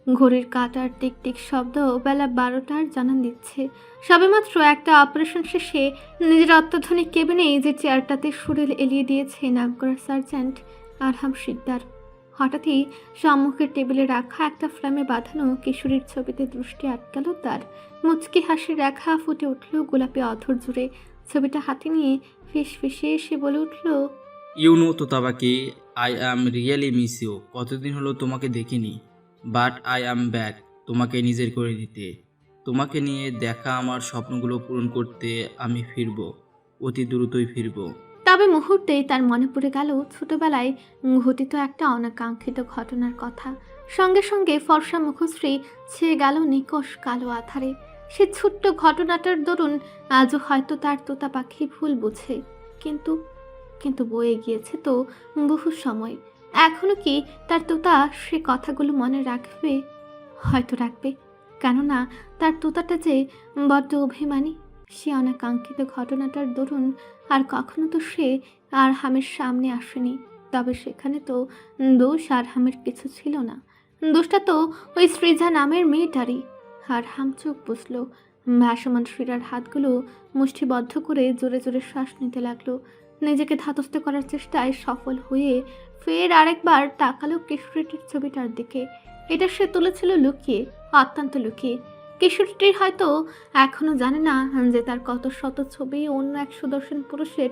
ঘড়ির কাঁটার টিকটিক শব্দ বেলা 12টার জানান দিচ্ছে। সবেমাত্র একটা অপারেশন শেষে নিজের অত্যাধুনিক কেবিনে যে চেয়ারটাতে শরীর এলিয়ে দিয়েছে নামকরা সার্জেন্ট আরহাম শিকদার, হঠাৎই সম্মুখের টেবিলে রাখা একটা ফ্রেমে বাঁধানো কিশোরীর ছবিতে দৃষ্টি আটকালো তার। মুচকি হাসির রেখা ফুটে উঠল গোলাপি অধর জুড়ে। ছবিটা হাতে নিয়ে ফিস ফিসে এসে বলে উঠল, ইউ নো তো তাবাকি, I am really miss you. কতদিন হলো তোমাকে দেখিনি, বাট আই অ্যাম ব্যাক তোমাকে নিজের করে দিতে। তোমাকে নিয়ে দেখা আমার স্বপ্নগুলো পূরণ করতে আমি ফিরব, অতি দ্রুতই ফিরব। তবে মুহূর্তেই তার মনে পড়ে গেল ছোটবেলায় ঘটিত একটা অনাকাঙ্ক্ষিত ঘটনার কথা। সঙ্গে সঙ্গে ফর্সা মুখশ্রী ছেয়ে গেল নিকষ কালো আধারে। সে ছোট্ট ঘটনাটার দরুন আজও হয়তো তার তোতা পাখি ভুল বুঝে, কিন্তু কিন্তু বয়ে গিয়েছে তো বহু সময়। এখনো কি তার তোতা সে কথাগুলো মনে রাখবে? হয়তো রাখবে, কেননা তার তোতাটা যে বড্ড অভিমানী। সে অনাকাঙ্ক্ষিত ঘটনাটার দরুন আর কখনো তো সে আরহামের সামনে আসেনি। তবে সেখানে তো দোষ আরহামের কিছু ছিল না, দোষটা তো ওই সৃজা নামের মেয়েটারই। আরহাম চোখ বুঝল। ভাসমান শ্রীরার হাতগুলো মুষ্টিবদ্ধ করে জোরে জোরে শ্বাস নিতে লাগলো। নিজেকে ধাতস্থ করার চেষ্টায় সফল হয়ে ফের আরেকবার তাকালো কিশোরীটির ছবিটার দিকে। এটা সে তুলেছিল লুকিয়ে, অত্যন্ত লুকিয়ে। কিশোরীটির হয়তো এখনো জানে না যে তার কত শত ছবি অন্য এক সুদর্শন পুরুষের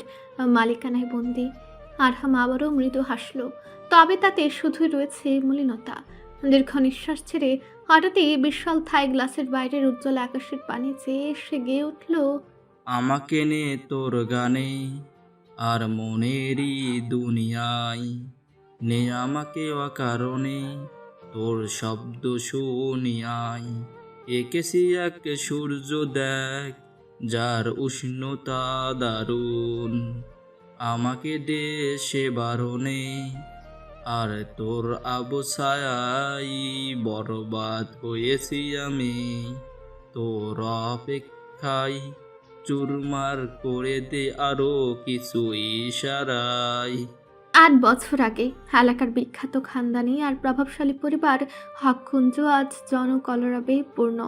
মালিকানায় বন্দী। আরহাম আবারও মৃদু হাসল, তবে তাতে শুধুই রয়েছে মলিনতা। দীর্ঘ নিঃশ্বাস ছেড়ে হঠাৎই বিশাল থাই গ্লাসের বাইরের উজ্জ্বল আকাশের পানি চেয়ে সে গেয়ে উঠল, আমাকে নে তোর গানে আর মনেরই দুনিয়ায়, নে আমাকে অকারণে তোর শব্দ শুনিয়াই। এঁকেছি এক সূর্য দেখ, যার উষ্ণতা দারুণ, আমাকে দে সে বারণে আর তোর আবছায়াই বরবাদ হয়েছি আমি। তোর অপেক্ষায় চুরমার করে দে আরো কিছু ইশারায়। 8 বছর আগে এলাকার বিখ্যাত খানদানি আর প্রভাবশালী পরিবার হককুঞ্জ আজ জনকলরবে পূর্ণ।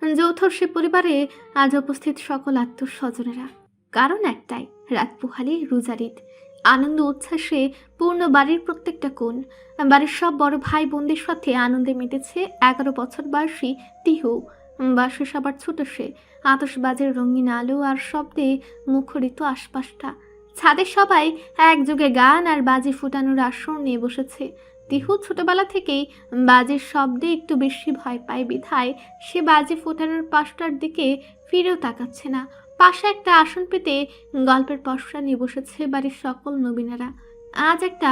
যৌথ সে পরিবারে আজ উপস্থিত সকল আত্মস্বজনেরা। কারণ একটাই, রাত পোহালে রোজার ঈদ। আনন্দ উচ্ছ্বাসে পূর্ণ বাড়ির প্রত্যেকটা কোণ। বাড়ির সব বড় ভাই বোনদের সাথে আনন্দে মেতেছে 11 বছর বয়সী তিহু। বাসে সবার ছোট সে, আতশবাজের রঙিন আলো আর শব্দে মুখরিত আশপাশটা। ছাদে সবাই একযোগে গান আর বাজি ফুটানোর আসর নিয়ে বসেছে। তিহু ছোটবেলা থেকেই বাজির শব্দে একটু বেশি ভয় পায় বিধায় সে বাজি ফোটানোর পাশটার দিকে ফিরেও তাকাচ্ছে না। পাশে একটা আসন পেতে গল্পের পসরা নিয়ে বসেছে বাড়ির সকল নবীনেরা। আজ একটা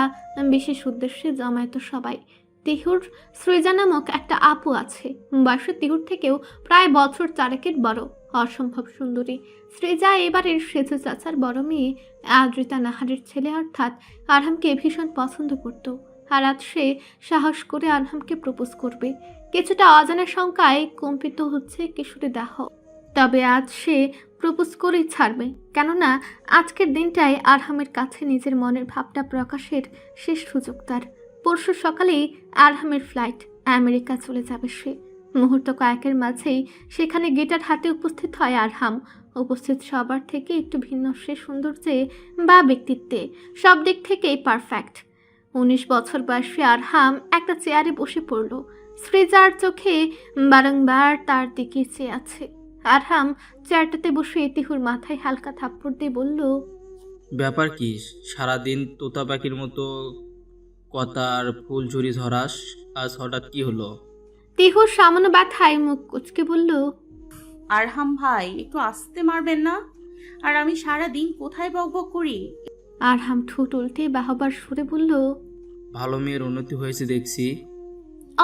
বিশেষ উদ্দেশ্যে জমায়েত সবাই। তিহুর সৃজা নামক একটা আপু আছে, বয়সে তিহুর থেকেও প্রায় বছর 4 বড়, অসম্ভব সুন্দরী। সৃজা এবারের সেজু চাচার বড় মেয়ে আদ্রিতা নাহারের ছেলে অর্থাৎ আরহামকে ভীষণ পছন্দ করত। আর আজ সে সাহস করে আরহামকে প্রপোজ করবে। কিছুটা অজানা শঙ্কায় কম্পিত হচ্ছে কিশোরী দেহ, তবে আজ সে প্রপোজ করেই ছাড়বে। কেননা আজকের দিনটাই আরহামের কাছে নিজের মনের ভাবটা প্রকাশের শেষ সুযোগ তার। পরশু সকালেই আরহামের ফ্লাইট, আমেরিকা চলে যাবে সে। মুহূর্ত কয়েকের মাঝেই সেখানে গিটার হাতে উপস্থিত হয় আরহাম। উপস্থিত সবার থেকে একটু ভিন্ন সে সৌন্দর্যে বা ব্যক্তিত্বে, সব দিক থেকেই পারফেক্ট। 19 বছর বয়সী আরহাম একটা চেয়ারে বসে পড়ল। সৃজার চোখে বারংবার তার দিকে চেয়ে আছে। আরহাম চেয়ারটাতে বসে তিহুর মাথায় হালকা থাপ্পড় দিয়ে বলল, ব্যাপার কি? সারাদিন তোতা পাখির মতো কথার ফুলঝুরি ধরাস, আজ হঠাৎ কি হলো? তিহুর সামান্য ব্যথায় মুখ কুচকে বলল, আরহাম ভাই, একটু আস্তে মারবেন না? আর আমি সারা দিন কোথায় বকবক করি? আরহাম ঠোঁট উল্টে বাহবার সুরে বলল, ভালো মেয়ের উন্নতি হয়েছে দেখছি।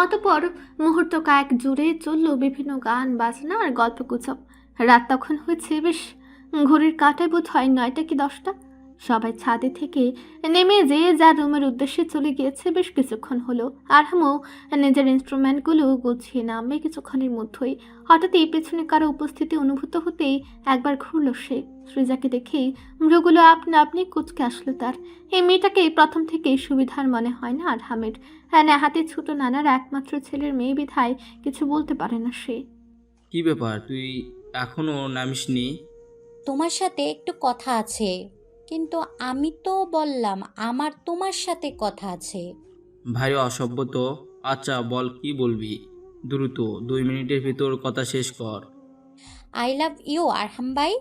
অতপর মুহূর্ত কয়েক জুড়ে চলল বিভিন্ন গান বাজনা আর গল্পগুজব। রাত তখন হয়েছে বেশ, ঘড়ির কাঁটায় বোধ হয় 9টা কি 10টা। সবাই ছাদে থেকে নেমে যেয়ে যার রুমের উদ্দেশ্যে চলে গিয়েছে বেশ কিছুক্ষণ হলো। আরহামও নিজের ইনস্ট্রুমেন্টগুলো গুছিয়ে নামবে কিছুক্ষণের মধ্যেই। হঠাৎই পেছনে কারো উপস্থিতি অনুভূত হতেই একবার ঘুরল সে। সৃজাকে দেখেই ভ্রুগুলো আপনা আপনি কুচকে আসলো তার। এই মেয়েটাকে প্রথম থেকেই সুবিধার মনে হয় না আরহামের। হাতে ছোট নানার একমাত্র ছেলের মেয়ে বিধায় কিছু বলতে পারে না সে। কি ব্যাপার, তুই এখনো নামিসনি? তোমার সাথে একটু কথা আছে, কিন্তু আমি তো বললাম আমার তোমার সাথে কথা আছে। ভারী অসভ্য তো। আচ্ছা বল, কি বলবি? দ্রুত 2 মিনিটের ভিতর কথা শেষ কর। আই লাভ ইউ আরহাম ভাই।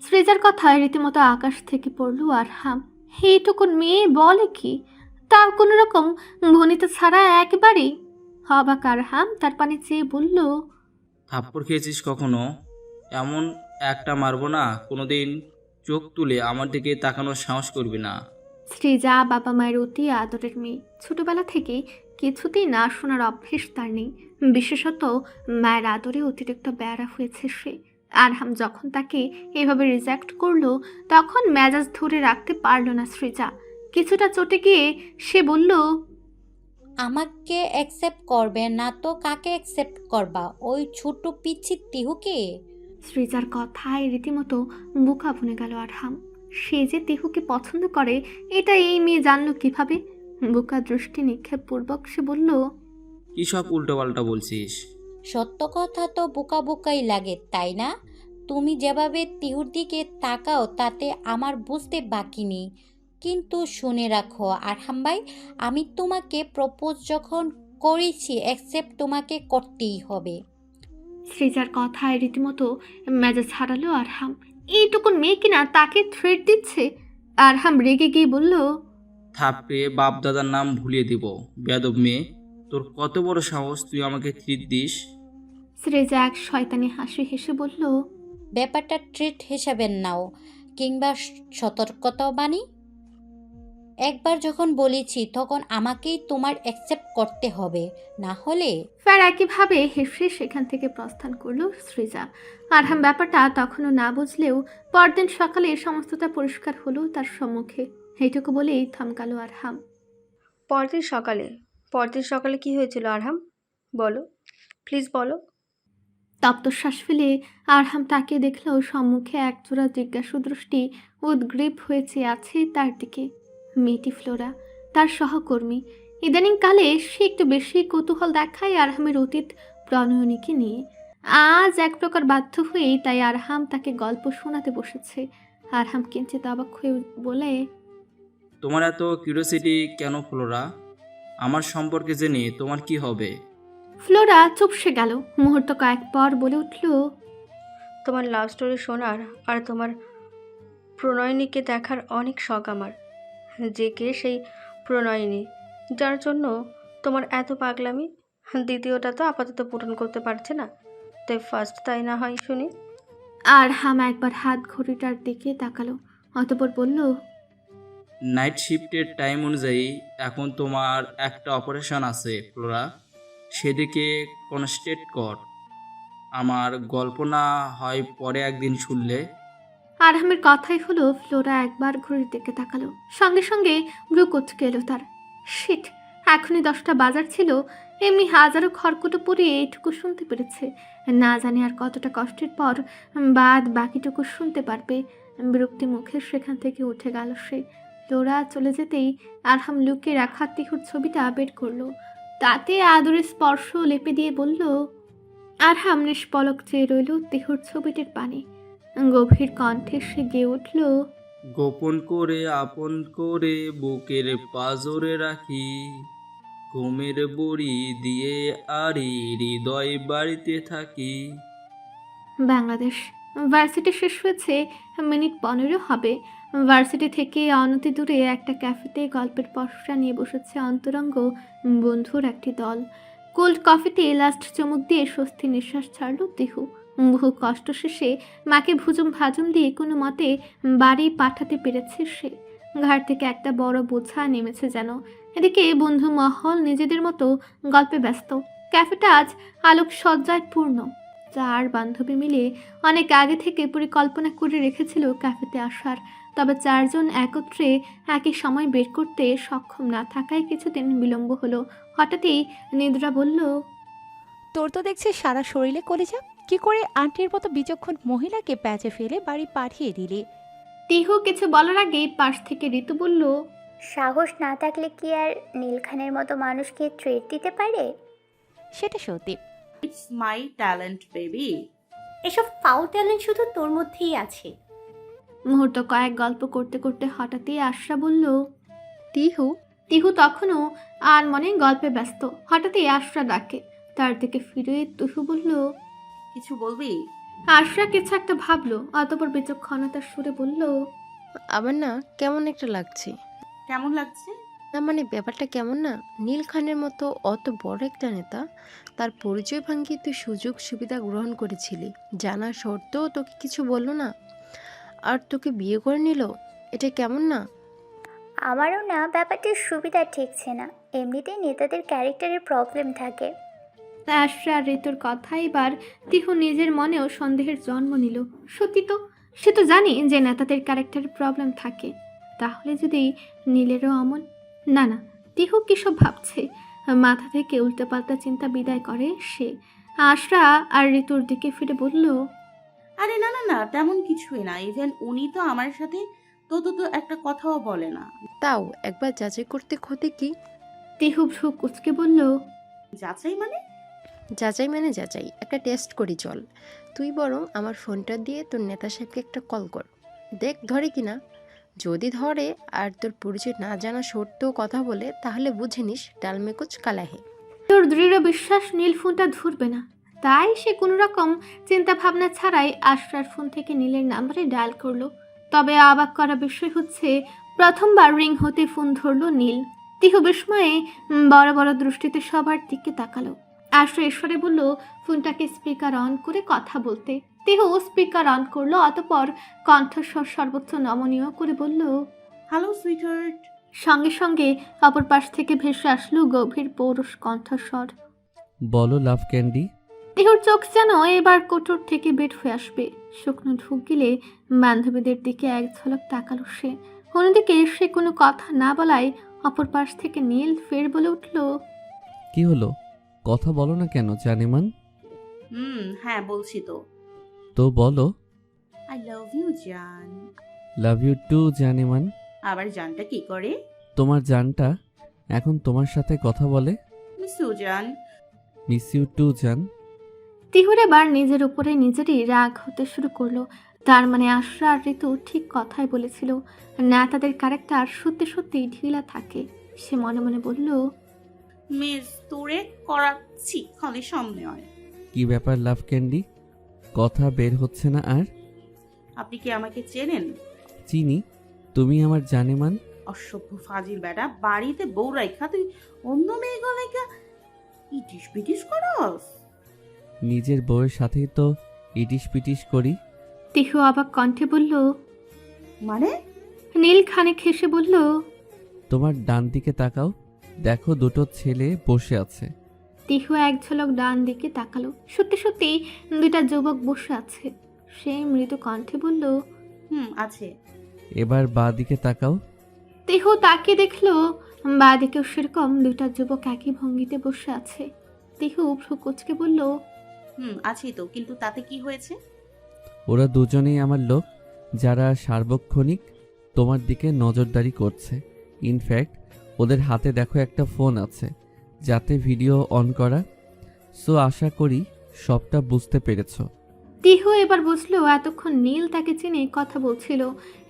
সৃজার কথায় রীতিমতো আকাশ থেকে পড়ল আরহাম। এইটুকুন মেয়ে বলে কি? তাও কোনো রকম ভনিত ছাড়া একেবারেই। অবাক আরহাম তার পানে চেয়ে বলল, থাপ্পড় খেয়েছিস কখনো? এমন একটা মারবো না, কোনোদিন চোখ তুলে আমার দিকে তাকানোর সাহস করবি না। সৃজা বাবা মায়ের অতি আদরের মেয়ে। ছোটবেলা থেকে কিছুতেই না শোনার অভ্যেস তার নেই। বিশেষত মায়ের আদরে অতিরিক্ত বেড়া হয়েছে সে। আরহাম যখন তাকে এভাবে রিজেক্ট করলো তখন মেজাজ ধরে রাখতে পারল না সৃজা। কিছুটা চটে গিয়ে সে বলল, আমাকে অ্যাকসেপ্ট করবে না তো কাকে অ্যাকসেপ্ট করবা? ওই ছোট পিচ্ছি তিহুকে? সৃজার কথায় রীতিমতো বুকা ভুনে গেল আরহাম। সে যে তিহুকে পছন্দ করে এটা এই মেয়ে জানলো কিভাবে? বুকা দৃষ্টি নিক্ষেপ পূর্বক সে বলল, কি সব উল্টোপাল্টা বলছিস? সত্য কথা তো বোকা বোকাই লাগে, তাই না? তুমি যেভাবে তিহুর দিকে তাকাও তাতে আমার বুঝতে বাকি নেই। কিন্তু শুনে রাখো আরহাম ভাই, আমি তোমাকে প্রপোজ যখন করেছি অ্যাকসেপ্ট তোমাকে করতেই হবে। সৃজার কথায় রীতিমতো মেজাজ হারালো আরহাম। এইটুকুন মেয়ে কিনা তাকে থ্রেট দিচ্ছে। আরহাম রেগে গিয়ে বলল, থাপড়ে বাপ দাদার নাম ভুলিয়ে দিব, বেয়াদব মেয়ে। তোর কত বড় সাহস, তুই আমাকে ট্রিট দিস? শ্রেজা এক শয়তানি হাসি হেসে বলল, ব্যাপারটা ট্রিট হিসাবে নাও, কিংবা সতর্কতা বাণী। একবার যখন বলেছি তখন আমাকেই তোমার অ্যাকসেপ্ট করতে হবে, না হলে। ফের একইভাবে হেসে সেখান থেকে প্রস্থান করলো সৃজা। আরহাম ব্যাপারটা তখনও না বুঝলেও পরদিন সকালে সমস্তটা পরিষ্কার হলো তার সম্মুখে। এইটুকু বলেই থমকালো আরহাম। পরদিন সকালে কি হয়েছিল আরহাম? বলো, প্লিজ বলো। তপ্ত শ্বাস ফেলে আরহাম তাকিয়ে দেখল সম্মুখে একজোড়া জিজ্ঞাসু দৃষ্টি উদ্গ্রীব হয়ে চেয়ে আছে তার দিকে। মেয়েটি ফ্লোরা, তার সহকর্মী। ইদানিংকালে সে একটু বেশি কৌতূহল দেখায় আরহামের অতীত প্রণয়নীকে নিয়ে। আজ এক প্রকার বাধ্য হয়েই তাই আরহাম তাকে গল্প শোনাতে বসেছে। আরহাম কিঞ্চিত অবাক হয়ে বলে, তোমার এত কিউরিওসিটি কেন ফ্লোরা? আমার সম্পর্কে জেনে তোমার কি হবে? ফ্লোরা চুপসে গেল। মুহূর্ত কয়েক পর বলে উঠল, তোমার লাভ স্টোরি শোনার আর তোমার প্রণয়িনীকে দেখার অনেক শখ আমার। যে কে সেই প্রণয়িনী যার জন্য তোমার এত পাগলামি? দ্বিতীয়টা তো আপাতত পূরণ করতে পারছে না, তাই ফার্স্ট তাই না হয় শুনি। আরহাম একবার হাত ঘড়িটার দিকে তাকালো, অতঃপর বলল, নাইট শিফটের টাইম অনুযায়ী এখন তোমার একটা অপারেশন আছে ফ্লোরা, সেদিকে কনস্টেট কর। আমার গল্প না হয় পরে একদিন শুনলে। আরহামের কথাই হলো ফ্লোরা একবার ঘড়ির দিকে তাকালো, সঙ্গে সঙ্গে ব্রু কুচকে এলো তার। শিট, এখনই 10টা বাজার ছিল, এমনি হাজারো খড়কুটো পরিয়ে এইটুকু শুনতে পেরেছে। না জানি আর কতটা কষ্টের পর বাকিটুকু শুনতে পারবে। বিরক্তি মুখে সেখান থেকে উঠে গেল সে। ফ্লোরা চলে যেতেই আরহাম লুকিয়ে রাখা তিহুর ছবিটা বের করলো, তাতে আদরের স্পর্শ লেপে দিয়ে বলল। আরহাম নিষ্পলক চেয়ে রইল তিহুর ছবিটির পানে। গভীর কণ্ঠে সে গেয়ে উঠল, গোপন করে আপন করে বুকের পাজরে রাখি, ঘুমের বড়ি দিয়ে আরি হৃদয় বাড়িতে থাকি। বাংলাদেশ। ভার্সিটি শেষ হয়েছে মিনিট 15 হবে। ভার্সিটি থেকে অনতি দূরে একটা ক্যাফেতে গল্পের পসরা নিয়ে বসেছে অন্তরঙ্গ বন্ধুর একটি দল। কোল্ড কফিতে লাস্ট চুমুক দিয়ে স্বস্তি নিঃশ্বাস ছাড়ল দেহু। বহু কষ্ট শেষে মাকে ভুজুম ভাজুম দিয়ে কোনো মতে বাড়ি পাঠাতে পেরেছে সে। ঘাট থেকে একটা বড় বোঝা নেমেছে যেন। এদিকে বন্ধু মহল নিজেদের মতো গল্পে ব্যস্ত। ক্যাফেটা আজ আলোকসজ্জায় পূর্ণ। 4 বান্ধবী মিলে অনেক আগে থেকে পরিকল্পনা করে রেখেছিল ক্যাফেতে আসার, তবে 4 জন একত্রে একই সময় বের করতে সক্ষম না থাকায় কিছুদিন বিলম্ব হলো। হঠাৎই নিদ্রা বলল, তোর তো দেখছি সারা শরীরে কলিজা, কি করে আন্টির মতো বিচক্ষণ মহিলাকে প্যাচে ফেলে বাড়ি পাঠিয়ে দিলি? তিহু কিছু বলার আগেই পাশ থেকে ঋতু বলল, সাহস না থাকলে কি আর নীলখানের মতো মানুষকে ট্রিট দিতে পারে? সেটা সত্যি। It's my talent baby. এসব ফাউল ট্যালেন্ট শুধু তোর মধ্যেই আছে। মুহূর্ত কয়েক গল্প করতে করতে হঠাৎই আশরা বলল, তিহু। তিহু তখনও আর মনে গল্পে ব্যস্ত। হঠাৎই আশরা ডাকে। তার দিকে ফিরে তিহু বলল, কিছু বলবি? আশরা কিছু একটা ভাবলো, অতঃপর বিচক্ষণতার সুরে বলল, আমার না কেমন একটা লাগছে। কেমন লাগছে? না মানে ব্যাপারটা কেমন না, নীল খানের মতো অত বড় একটা নেতা, তার পরিচয় ভাঙিয়ে তুই সুযোগ সুবিধা গ্রহণ করেছিলি, জানা সত্ত্বেও তোকে কিছু বললো না, আর তোকে বিয়ে করে নিল। এটা কেমন না? আমারও না ব্যাপারটির সুবিধা ঠেকছে না। এমনিতেই নেতাদের ক্যারেক্টারের প্রবলেম থাকে। আশরা ঋতুর কথা এবার তিহু নিজের মনেও সন্দেহের জন্ম নিল। সত্যি তো, সে তো জানি যে নেতাদের ক্যারেক্টারের প্রবলেম থাকে। তাহলে যদি নীলেরও অমন? না না, তিহু কিসব ভাবছে। মাথা থেকে উল্টোপাল্টা চিন্তা বিদায় করে সে। আশরা আর ঋতুর দিকে ফিরে বলল, আরে না না না, তেমন কিছুই না। ইভেন উনি তো আমার সাথে তো একটা কথাও বলে না। তাও একবার যাচাই করতে ক্ষতি কি? তিহু ভ্রু কুচকে বলল, যাচাই মানে? যাচাই মানে যাচাই, একটা টেস্ট করি চল। তুই বরং আমার ফোনটা দিয়ে তোর নেতা সাহেবকে একটা কল কর, দেখ ধরে কিনা। যদি ধরে আর তোর পরিচয় না জানা সত্ত্বেও কথা বলে, তাহলে বুঝে নিস ডাল মে কুছ কালা হে। তোর দৃঢ় বিশ্বাস নীল ফোনটা ধরবে না, তাই সে কোনো রকম চিন্তা ভাবনা ছাড়াই আশরার ফোন থেকে নীলের নাম্বারে ডায়াল করলো। তবে অবাক করা বিষয় হচ্ছে, প্রথমবার রিং হতে ফোন ধরলো নীল। তিহু বিস্ময়ে বড় বড় দৃষ্টিতে সবার দিকে তাকালো। আশ্র ঈশ্বরে বলল ফোনটাকে স্পিকার অন করে কথা বলতে। তিহু স্পিকার অন করলো, অতঃপর কণ্ঠস্বর সর্বোচ্চ নমনীয় করে বলল, হ্যালো সুইটহার্ট। সঙ্গে সঙ্গে অপর পাশ থেকে ভেসে আসলো গভীর পৌরুষ কণ্ঠস্বর। বলো লাভ ক্যান্ডি। তিহুর চোখ যেন এবার কোটর থেকে বের হয়ে আসবে। শুকনো ঢুক গিলে বান্ধবীদের দিকে এক ঝলক তাকালো সে। অন্যদিকে সে কোনো কথা না বলায় অপর পাশ থেকে নীল ফের বলে উঠল, কি হলো, কথা বলো না কেন জানেমান? হ্যাঁ বলছি তো। তো বলো। আই লাভ ইউ জান। লাভ ইউ টু জানেমান। আবার জানটা কি করে? তোমার জানটা এখন তোমার সাথে কথা বলে। মিস ইউ জান। মিস ইউ টু জান। তিহুর এবার নিজের উপরে নিজেরই রাগ হতে শুরু করলো। তার মানে আশরা আর ঋতু ঠিক কথাই বলেছিল না, তাদের ক্যারেক্টার সত্যি সত্যি ঢিলা থাকে। সে মনে মনে বলল, মিস তোরে করাচ্ছি, খালি সামনে হয়। কি ব্যাপার লাভ ক্যান্ডি, কথা বের হচ্ছে না আর? আপনি কি আমাকে চেনেন? চিনি, তুমি আমার জানেমান। অসভ্য ফাজিল বেটা, বাড়িতে বউ রাইখা তুই অন্য মেয়েগুলোকে ইটিস পিটিস করস। নিজের বউয়ের সাথেই তো ইটিস পিটিস করি। তিহু অবাক কণ্ঠে বলল, মানে? নীল খানিক হেসে বলল, তোমার ডান দিকে তাকাও, দেখো দুটো ছেলে বসে আছে। তিহু এক ঝলক ডান দিকে তাকালো। সত্যি সত্যি দুইটা যুবক বসে আছে। সে মৃদু কণ্ঠে বলল, আছে। এবার বাঁ দিকে তাকাও। তিহু তাকিয়ে দেখলো বাঁ দিকেও সেরকম দুইটা যুবক একই ভঙ্গিতে বসে আছে। তিহু ভ্রু কুঁচকে বলল, আছি তো, কিন্তু তাতে কি হয়েছে? ওরা দুজনেই আমার লোক, যারা সার্বক্ষণিক তোমার দিকে নজরদারি করছে। ইনফ্যাক্ট ওদের হাতে দেখো একটা ফোন আছে যাতে ভিডিও অন করা। সো আশা করি সবটা বুঝতে পেরেছো। তিহু এবার বুঝলো এতক্ষণ নীল তাকে চিনে কথা বলছিল।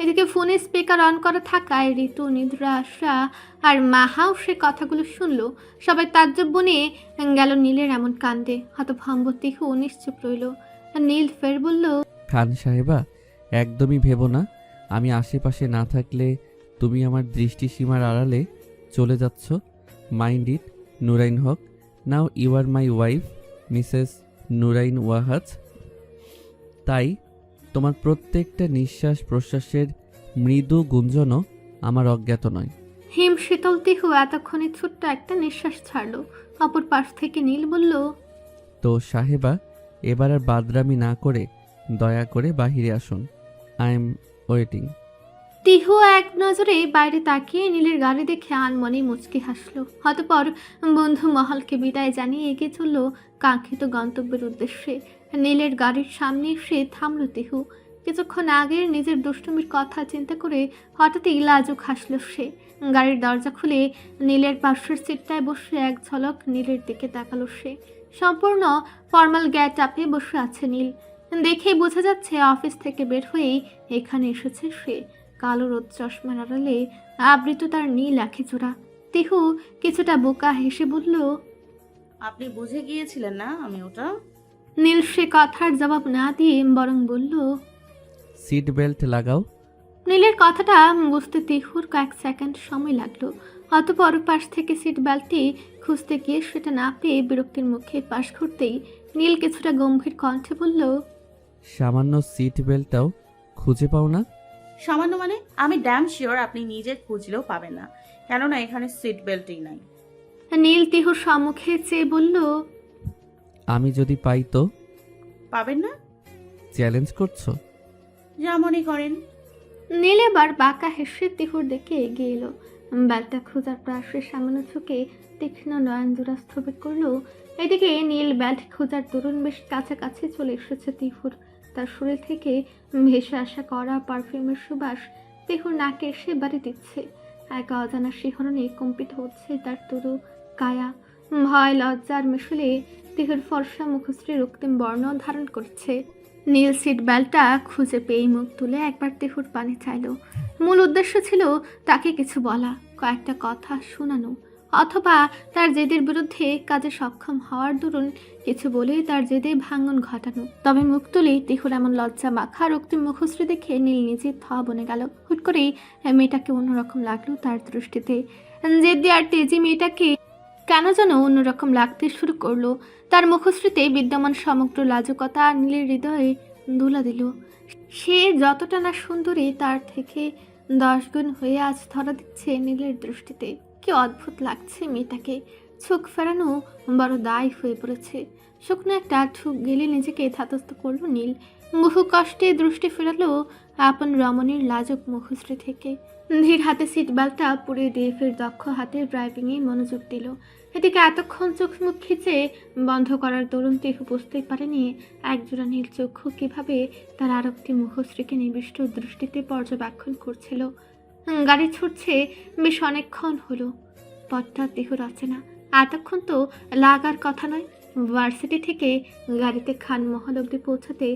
এদিকে ফোনে স্পিকার অন করা থাকায় ঋতু, নিদ্রা, আশরা আর মাহাও সে কথাগুলো শুনলো। সবাই তাজ্জব বনে গেল নীলের এমন কাণ্ডে। হতভম্ব তিহু নিশ্চুপ রইল। নীল ফের বলল, খান সাহেবা, একদমই ভেবো না আমি আশেপাশে না থাকলে তুমি আমার দৃষ্টিসীমার আড়ালে চলে যাচ্ছ। Mind it Nurain Haq. Now you are my wife Mrs Nurain Wahaj. তাই তোমার প্রত্যেকটা নিঃশ্বাস প্রশ্বাসের মৃদু গুঞ্জনও আমার অজ্ঞাত নয়। হিম শীতল তিহু এতক্ষণে ছোট্ট একটা নিঃশ্বাস ছাড়লো। অপর পাশ থেকে নীল বলল, তো সাহেবা, এবার আর বাদরামি না করে দয়া করে বাহিরে আসুন। I am waiting. তিহু এক নজরে বাইরে তাকিয়ে নীলের গাড়ি দেখে আনমনে মুচকি হাসলো। অতঃপর বন্ধু মহলকে বিদায় জানিয়ে এগিয়ে চলল কাঙ্ক্ষিত গন্তব্যের উদ্দেশ্যে। নীলের গাড়ির সামনে এসে থামলো তিহু। কিছুক্ষণ আগের নিজের দুষ্টুমির কথা চিন্তা করে হঠাৎই লাজুক হাসলো সে। গাড়ির দরজা খুলে নীলের পাশের সিটটায় বসে এক ঝলক নীলের দিকে তাকালো সে। সম্পূর্ণ ফর্মাল গেট আপে বসে আছে নীল। দেখেই বোঝা যাচ্ছে অফিস থেকে বের হয়েই এখানে এসেছে সে। কালো রোদ চশমার আড়ালে আবৃত তার নীল আঁখি জোড়া। তিহু কিছুটা বোকা হেসে বলল, আপনি বুঝে গিয়েছিলেন না আমি ওটা? নীল সে কথার জবাব না দিয়ে বরং বলল, সিট বেল্ট লাগাও। নীলের কথাটা বুঝতে তিহুর কয়েক সেকেন্ড সময় লাগলো। অতঃপর পাশ থেকে সিট বেল্টটি খুঁজতে গিয়ে সেটা না পেয়ে বিরক্তির মুখে পাশ ঘুরতেই নীল কিছুটা গম্ভীর কণ্ঠে বলল, সামান্য সিট বেল্টটাও খুঁজে পাও না? সামান্য মানে? আমি ড্যাম শিওর আপনি নিজে খুঁজলেও পাবেন না, কেননা এখানে সিট বেল্টই নাই। নীল তিহুর সম্মুখে চেয়ে বলল, আমি যদি পাই তো? পাবেন না? চ্যালেঞ্জ করছো? যা মনে করেন। নীল এবার বাঁকা হেসে তিহুর দিকে এগিয়ে এলো। বেলটা খোঁজার প্রাসের সামান্য ঝুঁকে তীক্ষ্ণ নয়ন জোড়া স্থবির করলো। এদিকে নীল বেল্ট খোঁজার দরুন বেশ কাছাকাছি চলে এসেছে তিহুর। তার শরীর থেকে ভেসে আসা কড়া পারফিউমের সুবাস তিহুর নাকে এসে বাড়ি দিচ্ছে। এক অজানা শিহরণে কম্পিত হচ্ছে তার তরু কায়া। ভয় লজ্জার মিশলে তিহুর ফর্সা মুখশ্রী রক্তিম বর্ণ ধারণ করছে। নীল সিট বেল্টটা খুঁজে পেয়ে মুখ তুলে একবার তিহুর পানি চাইল। মূল উদ্দেশ্য ছিল তাকে কিছু বলা, কয়েকটা কথা শোনানো। অথবা তার জেদের বিরুদ্ধে কাজে সক্ষম হওয়ার দরুন কিছু বলে তার জেদে ভাঙন ঘটানো। তবে মুখ তুলে তিহুর এমন লজ্জা মাখা রক্তিম মুখশ্রী দেখে নীল নিজে থা বনে গেল। হুট করেই মেয়েটাকে অন্যরকম লাগলো তার দৃষ্টিতে। জেদি আর তেজি মেয়েটাকে কেন যেন অন্যরকম লাগতে শুরু করলো। তার মুখশ্রীতে বিদ্যমান সমগ্র লাজুকতা নীলের হৃদয়ে দোলা দিল। সে যতটা না সুন্দরী তার থেকে 10 গুণ হয়ে আজ ধরা দিচ্ছে নীলের দৃষ্টিতে। কি অদ্ভুত লাগছে মেয়েটাকে। চোখ ফেরানো বড় দায় হয়ে পড়েছে। শুকনো একটা ঠুক গেলে নিজেকে ধাতস্থ করলো নীল। বহু কষ্টে দৃষ্টি ফেরালো আপন রমণীর লাজুক মুখশ্রী থেকে। ধীর হাতে সিট বেল্টটা পুড়িয়ে দিয়ে ফের দক্ষ হাতে ড্রাইভিংয়ে মনোযোগ দিল। এদিকে এতক্ষণ চোখ মুখ খিচে বন্ধ করার দরুন তিহু বুঝতেই পারেনি একজোড়া নীল চক্ষু কিভাবে তার আরেকটি মুখশ্রীকে নিবিষ্ট দৃষ্টিতে পর্যবেক্ষণ করছিল। গাড়ি ছুটছে বেশ অনেকক্ষণ হলো। পথটা তিহুর অচেনা। এতক্ষণ তো লাগার কথা নয়। ভার্সিটি থেকে গাড়িতে খানমহল অব্দি পৌঁছাতে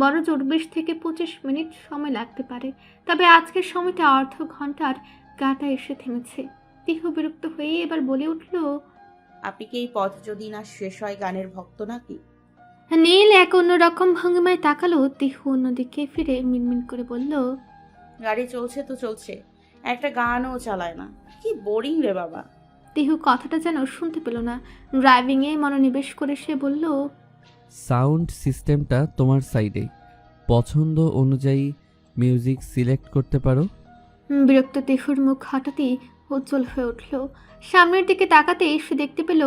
বড় জোর 20 থেকে 25 মিনিট সময় লাগতে পারে। তবে আজকের সময়টা অর্ধ ঘন্টার কাটা এসে থেমেছে। তিহু বিরক্ত হয়ে এবার বলে উঠল, আপনি কি এই পথ যদি না শেষ হয় গানের ভক্ত নাকি? নীল এক অন্যরকম ভঙ্গিমায় তাকালো। তিহু অন্যদিকে ফিরে মিনমিন করে বলল, গাড়ি চলছে তো চলছে, একটা গানও চালায় না, কি বোরিং রে বাবা। তিহু কথাটা যেন শুনতে পেল না। ড্রাইভিংয়ে মনোনিবেশ করে সে বলল, সাউন্ড সিস্টেমটা তোমার সাইডে, পছন্দ অনুযায়ী মিউজিক সিলেক্ট করতে পারো। বিরক্ত তিহুর মুখ হঠাৎই উজ্জ্বল হয়ে উঠল। সামনের দিকে তাকাতেই সে দেখতে পেল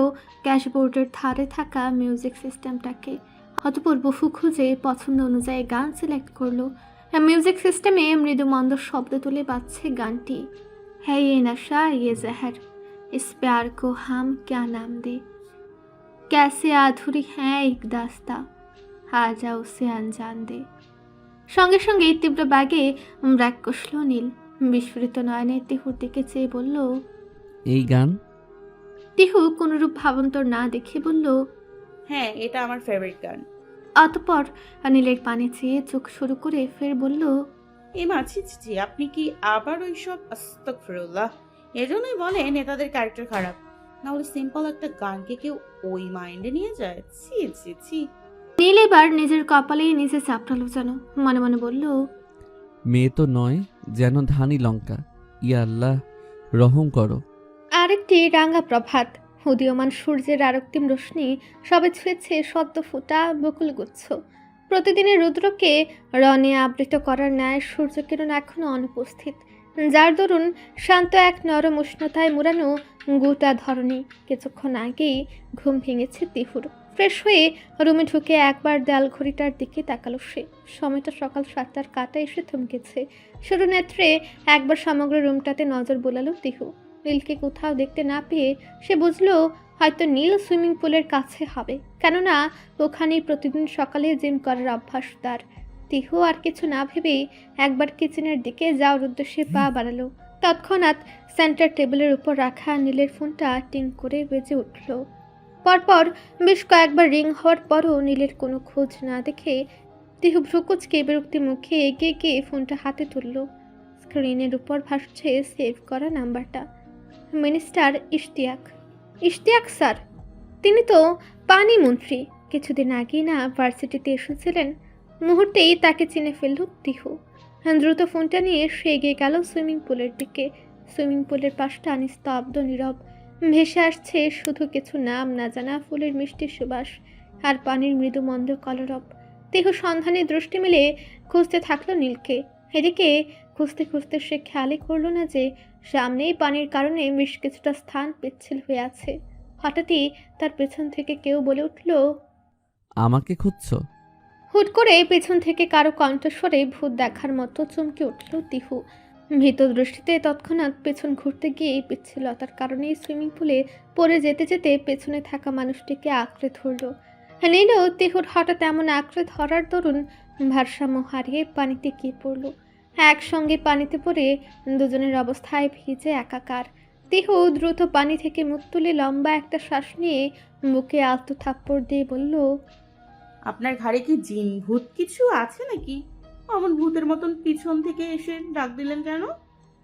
ক্যাশবোর্ডের ধারে থাকা মিউজিক সিস্টেমটাকে। অতঃপর বহু খুঁজে পছন্দ অনুযায়ী গান সিলেক্ট করলো। মিউজিক সিস্টেমে মৃদু মন্দ শব্দ তুলে বাজছে গানটি, হ্যাঁ ये नशा ये जहर इस प्यार को हम क्या नाम दे, कैसे अधूरी है एक दास्ता आजा उसे अनजान दे। সঙ্গে সঙ্গে তীব্র ব্যাগে ব্র্যাক কষল নীল। বিস্ফোরিত নয়নে তিহুর দিকে চেয়ে বলল, এই গান? তিহু কোনরূপ ভাবান্তর না দেখে বলল, হ্যাঁ, এটা আমার ফেভারিট গান। অতঃপর নীলের পানে চেয়ে চোখ শুরু করে ফের বলল, ছি ছি, আপনি কি আবার ওইসব আস্তাগফিরুল্লাহ। এজন্যই বলে নেতাদের ক্যারেক্টার খারাপ, না হলে সিম্পল একটা গানকে কেউ ওই মাইন্ডে নিয়ে যায়। ছি ছি ছি। নীল এবার নিজের কপালেই নিজে চাপড়ালো যেন। মনে মনে বলল, মেয়ে তো নয়, যেন ধানি লঙ্কা। ইয়া আল্লাহ, রহম করো। আরেকটি রাঙা প্রভাত। উদীয়মান সূর্যের আরক্তিম রশ্মি সবে ছুঁয়েছে সদ্য ফোটা বকুলগুচ্ছ। প্রতিদিনের রুদ্রকে রণে আবৃত করার ন্যায় সূর্যকিরণ এখনও অনুপস্থিত, যার দরুন শান্ত এক নরম উষ্ণতায় মুড়ানো গোটা ধরনী। কিছুক্ষণ আগেই ঘুম ভেঙেছে তিহুর। ফ্রেশ হয়ে রুমে ঢুকে একবার দেয়াল ঘড়িটার দিকে তাকালো সে। সময়টা সকাল 7টার কাটা এসে থমকেছে। সরু নেত্রে একবার সমগ্র রুমটাতে নজর বোলালো তিহু। নীলকে কোথাও দেখতে না পেয়ে সে বুঝলো হয়তো নীল সুইমিং পুলের কাছে হবে, কেননা ওখানেই প্রতিদিন সকালে জিম করার অভ্যাস তার। তিহু আর কিছু না ভেবেই একবার কিচেনের দিকে যাওয়ার উদ্দেশ্যে পা বাড়ালো। তৎক্ষণাৎ সেন্টার টেবিলের উপর রাখা নীলের ফোনটা টিং করে বেজে উঠল। পরপর বেশ কয়েকবার রিং হওয়ার পরও নীলের কোনো খোঁজ না দেখে তিহু ভ্রুকুচকে বিরক্তি মুখে এগিয়ে গিয়ে ফোনটা হাতে তুলল। স্ক্রিনের উপর ভাসছে সেভ করা নাম্বারটা, মিনিস্টার ইশতিয়াক। ইশতিয়াক স্যার, তিনি তো পানি মন্ত্রী। কিছুদিন আগেই না ভার্সিটিতে এসেছিলেন। মুহূর্তেই তাকে চিনে ফেলল তিহু। দ্রুত ফোনটা নিয়ে সে এগিয়ে গেল সুইমিং পুলের দিকে। সুইমিং পুলের পাশটা নিস্তব্ধ নীরব। ভেসে আসছে শুধু কিছু নাম না জানা ফুলের মিষ্টি সুবাস আর পানির মৃদু মন্দ কলরব। তিহু সন্ধানে দৃষ্টি মেলে খুঁজতে থাকলো নীলকে। এদিকে খুঁজতে খুঁজতে সে খেয়ালই করলো না যে সামনেই পানির কারণে বেশ কিছুটা স্থান পিচ্ছিল হয়ে আছে। হঠাৎই তার পেছন থেকে কেউ বলে উঠল, আমাকে খুঁজছো? হুট করে পেছন থেকে কারো কণ্ঠস্বরে ভূত দেখার মতো চমকে উঠল তিহু। ভীত দৃষ্টিতে তৎক্ষণাৎ পেছন ঘুরতে গিয়ে পিচ্ছিলতার কারণে সুইমিং পুলে পড়ে যেতে যেতে পেছনে থাকা মানুষটিকে আঁকড়ে ধরল। নীল তিহুর হঠাৎ এমন আঁকড়ে ধরার দরুন ভারসাম্য হারিয়ে পানিতে গিয়ে পড়ল। একসঙ্গে পানিতে পড়ে দুজনের অবস্থায় ভিজে একাকার। তিহু দ্রুত পানি থেকে মুখ তুলে লম্বা একটা শ্বাস নিয়ে বুকে আলতো থাপ্পড় দিয়ে বলল, আপনার ঘাড়ে কি জিন ভূত কিছু আছে নাকি? অমন ভূতের মতন পিছন থেকে এসে ডাক দিলেন কেন?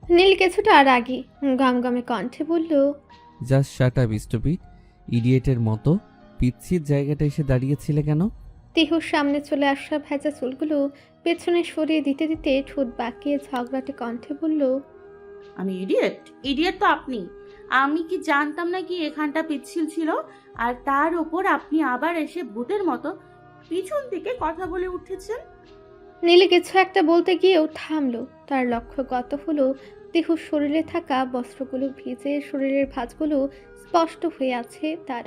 নীল কিছুটা রাগী গমগমে কণ্ঠে বলল, জাস্ট শাট আপ স্টুপিড, ইডিয়েটের মতো পিচ্ছির জায়গাটা এসে দাঁড়িয়েছিলে কেন? তিহুর সামনে চলে আসা ভেজা চুলগুলো পেছনে সরিয়ে দিতে দিতে ঠোঁট বাঁকিয়ে ঝগড়াটে কণ্ঠে বলল, আমি ইডিয়েট? ইডিয়েট তো আপনি। আমি কি জানতাম না কি এখানটা পিচ্ছিল ছিল? আর তার ওপর আপনি আবার এসে ভূতের মতো পিছন থেকে কথা বলে উঠেছেন। নীলি কিছু একটা বলতে গিয়েও থামলো। তার লক্ষ্যগত হলো তিহুর শরীরে থাকা বস্ত্রগুলো ভিজে, শরীরের ভাঁজগুলো স্পষ্ট হয়ে আছে তার।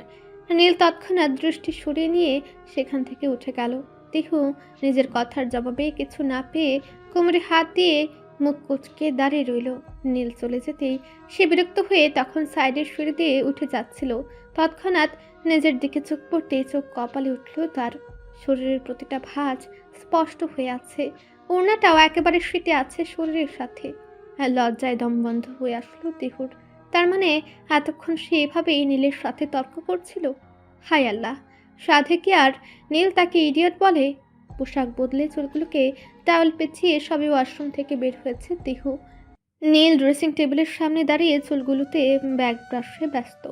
নীল তৎক্ষণাৎ দৃষ্টি সরিয়ে নিয়ে সেখান থেকে উঠে গেল। তিহু নিজের কথার জবাবে কিছু না পেয়ে কোমরে হাত দিয়ে মুখ কুচকে দাঁড়িয়ে রইল। নীল চলে যেতেই সে বিরক্ত হয়ে তখন সাইডের সিঁড়ি দিয়ে উঠে যাচ্ছিল। তৎক্ষণাৎ নিজের দিকে চোখ পড়তে চোখ কপালে উঠল তার। শরীরের প্রতিটা ভাঁজ স্পষ্ট হয়ে আছে, ওড়নাটাও একেবারে সেটে আছে শরীরের সাথে। লজ্জায় দম বন্ধ হয়ে আসলো তিহুর। তার মানে এতক্ষণ সে এভাবেই নীলের সাথে তর্ক করছিল? হায় আল্লাহ, সাধে কি আর নীল তাকে ইডিয়ট বলে? পোশাক বদলে চুলগুলোকে টাওয়েল পেঁচিয়ে সবে ওয়াশরুম থেকে বের হয়েছে তিহু। নীল ড্রেসিং টেবিলের সামনে দাঁড়িয়ে চুলগুলোতে ব্যাগ ব্রাশে ব্যস্ত।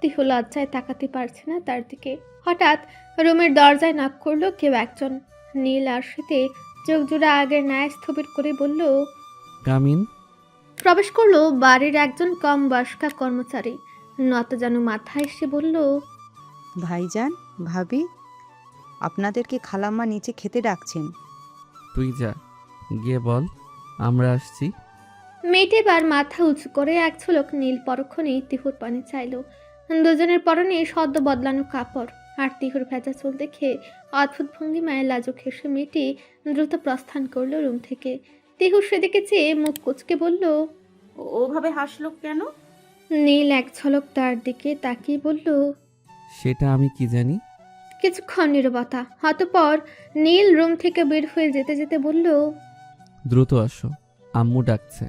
তিহু লজ্জায় তাকাতে পারছে না তার দিকে। হঠাৎ রুমের দরজায় নক করলো কেউ একজন। নীল আর শীতে চোখ জোড়া আগের ন্যায় স্থবির করে বলল, কামিন। প্রবেশ করলো বাড়ির একজন কম বয়স্কা কর্মচারী। নত যেন মাথায় এসে বলল, ভাইজান, ভাবি, আপনাদেরকে খালাম্মা নিচে খেতে ডাকছেন। তুই যা, গিয়ে বল আমরা আসছি। মেয়েটি এবার মাথা উঁচু করে এক ঝলক নীল পরক্ষণেই তিহুর পানি চাইল। দুজনের পরনে সদ্য বদলানো কাপড় আর তিহুর ভেজা চুল দেখে অদ্ভুত ভঙ্গিমায় লাজুক হেসে মেয়েটি দ্রুত প্রস্থান করলো রুম থেকে। তিহু সেদিকে চেয়ে মুখ কুচকে বলল, ওভাবে হাসলো কেন? নীল এক ঝলক তার দিকে তাকিয়ে বলল, সেটা আমি কি জানি। কিছুক্ষণ নীরবতা। অতঃপর নীল রুম থেকে বের হয়ে যেতে যেতে বলল, দ্রুত আসো, আম্মু ডাকছে।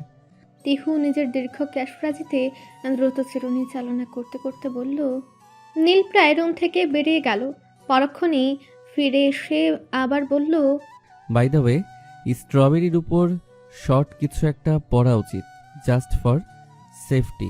তিহু নিজের দীর্ঘ ক্যাশফ্রাজিতে দ্রুত চিরুনি চালনা করতে করতে বলল। নীল প্রায় রুম থেকে বেরিয়ে গেল। পরক্ষণেই ফিরে এসে আবার বলল, বাই দ্য ওয়ে, স্ট্রবেরির উপর শর্ট কিছু একটা পরা উচিত, জাস্ট ফর সেফটি।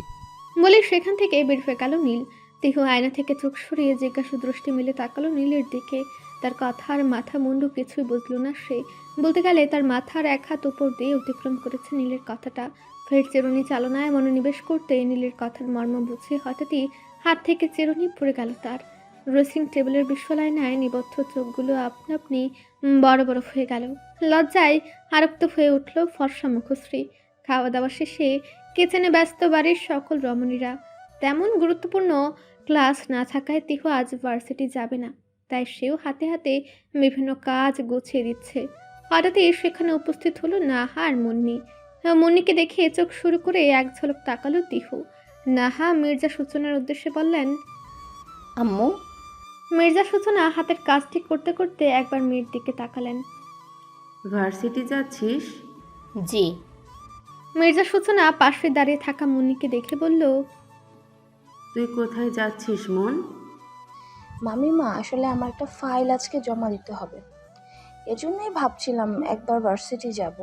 বলে সেখান থেকে বের হয়ে গেল নীল। তিহু আয়না থেকে চোখ সরিয়ে জিজ্ঞাসু দৃষ্টি মেলে তাকালো নীলের দিকে। তার কথার মাথা মুন্ডু কিছুই বুঝল না সে। বলতে গেলে তার মাথার এক হাত উপর দিয়ে অতিক্রম করেছে নীলের কথাটা। ফের চিরুনি চালনায় মনোনিবেশ করতে নীলের কথার মর্ম বুঝে হঠাৎই হাত থেকে চিরুনি পড়ে গেল তার। ড্রেসিং টেবিলের বিশ্বলাইনায় নিবদ্ধ চোখগুলো আপনা আপনি বড় বড় হয়ে গেল। লজ্জায় আরক্ত হয়ে উঠল ফর্সা মুখশ্রী। খাওয়া দাওয়া শেষে কিচেনে ব্যস্ত বাড়ির সকল রমণীরা। তেমন গুরুত্বপূর্ণ ক্লাস না থাকায় তিহু আজ ভার্সিটি যাবে না, তাই সেও হাতে হাতে বিভিন্ন কাজ গুছিয়ে দিচ্ছে। হঠাৎই সেখানে উপস্থিত হলো নাহা আর মুন্নি। মুন্নিকে দেখে চোখ শুরু করে এক ঝলক তাকালো তিহু। নাহা মির্জা সূচনার উদ্দেশ্যে বললেন, আম্মু। মির্জা সূচনা হাতের কাজটি করতে করতে একবার মেয়ের দিকে তাকালেন। ভার্সিটি যাচ্ছিস? জি। মির্জা সূচনা পাশে দাঁড়িয়ে থাকা মুন্নিকে দেখে বলল, তুই কোথায় যাচ্ছিস মন? মামিমা, আসলে আমার একটা ফাইল আজকে জমা দিতে হবে, এজন্যই ভাবছিলাম একবার ভার্সিটি যাব।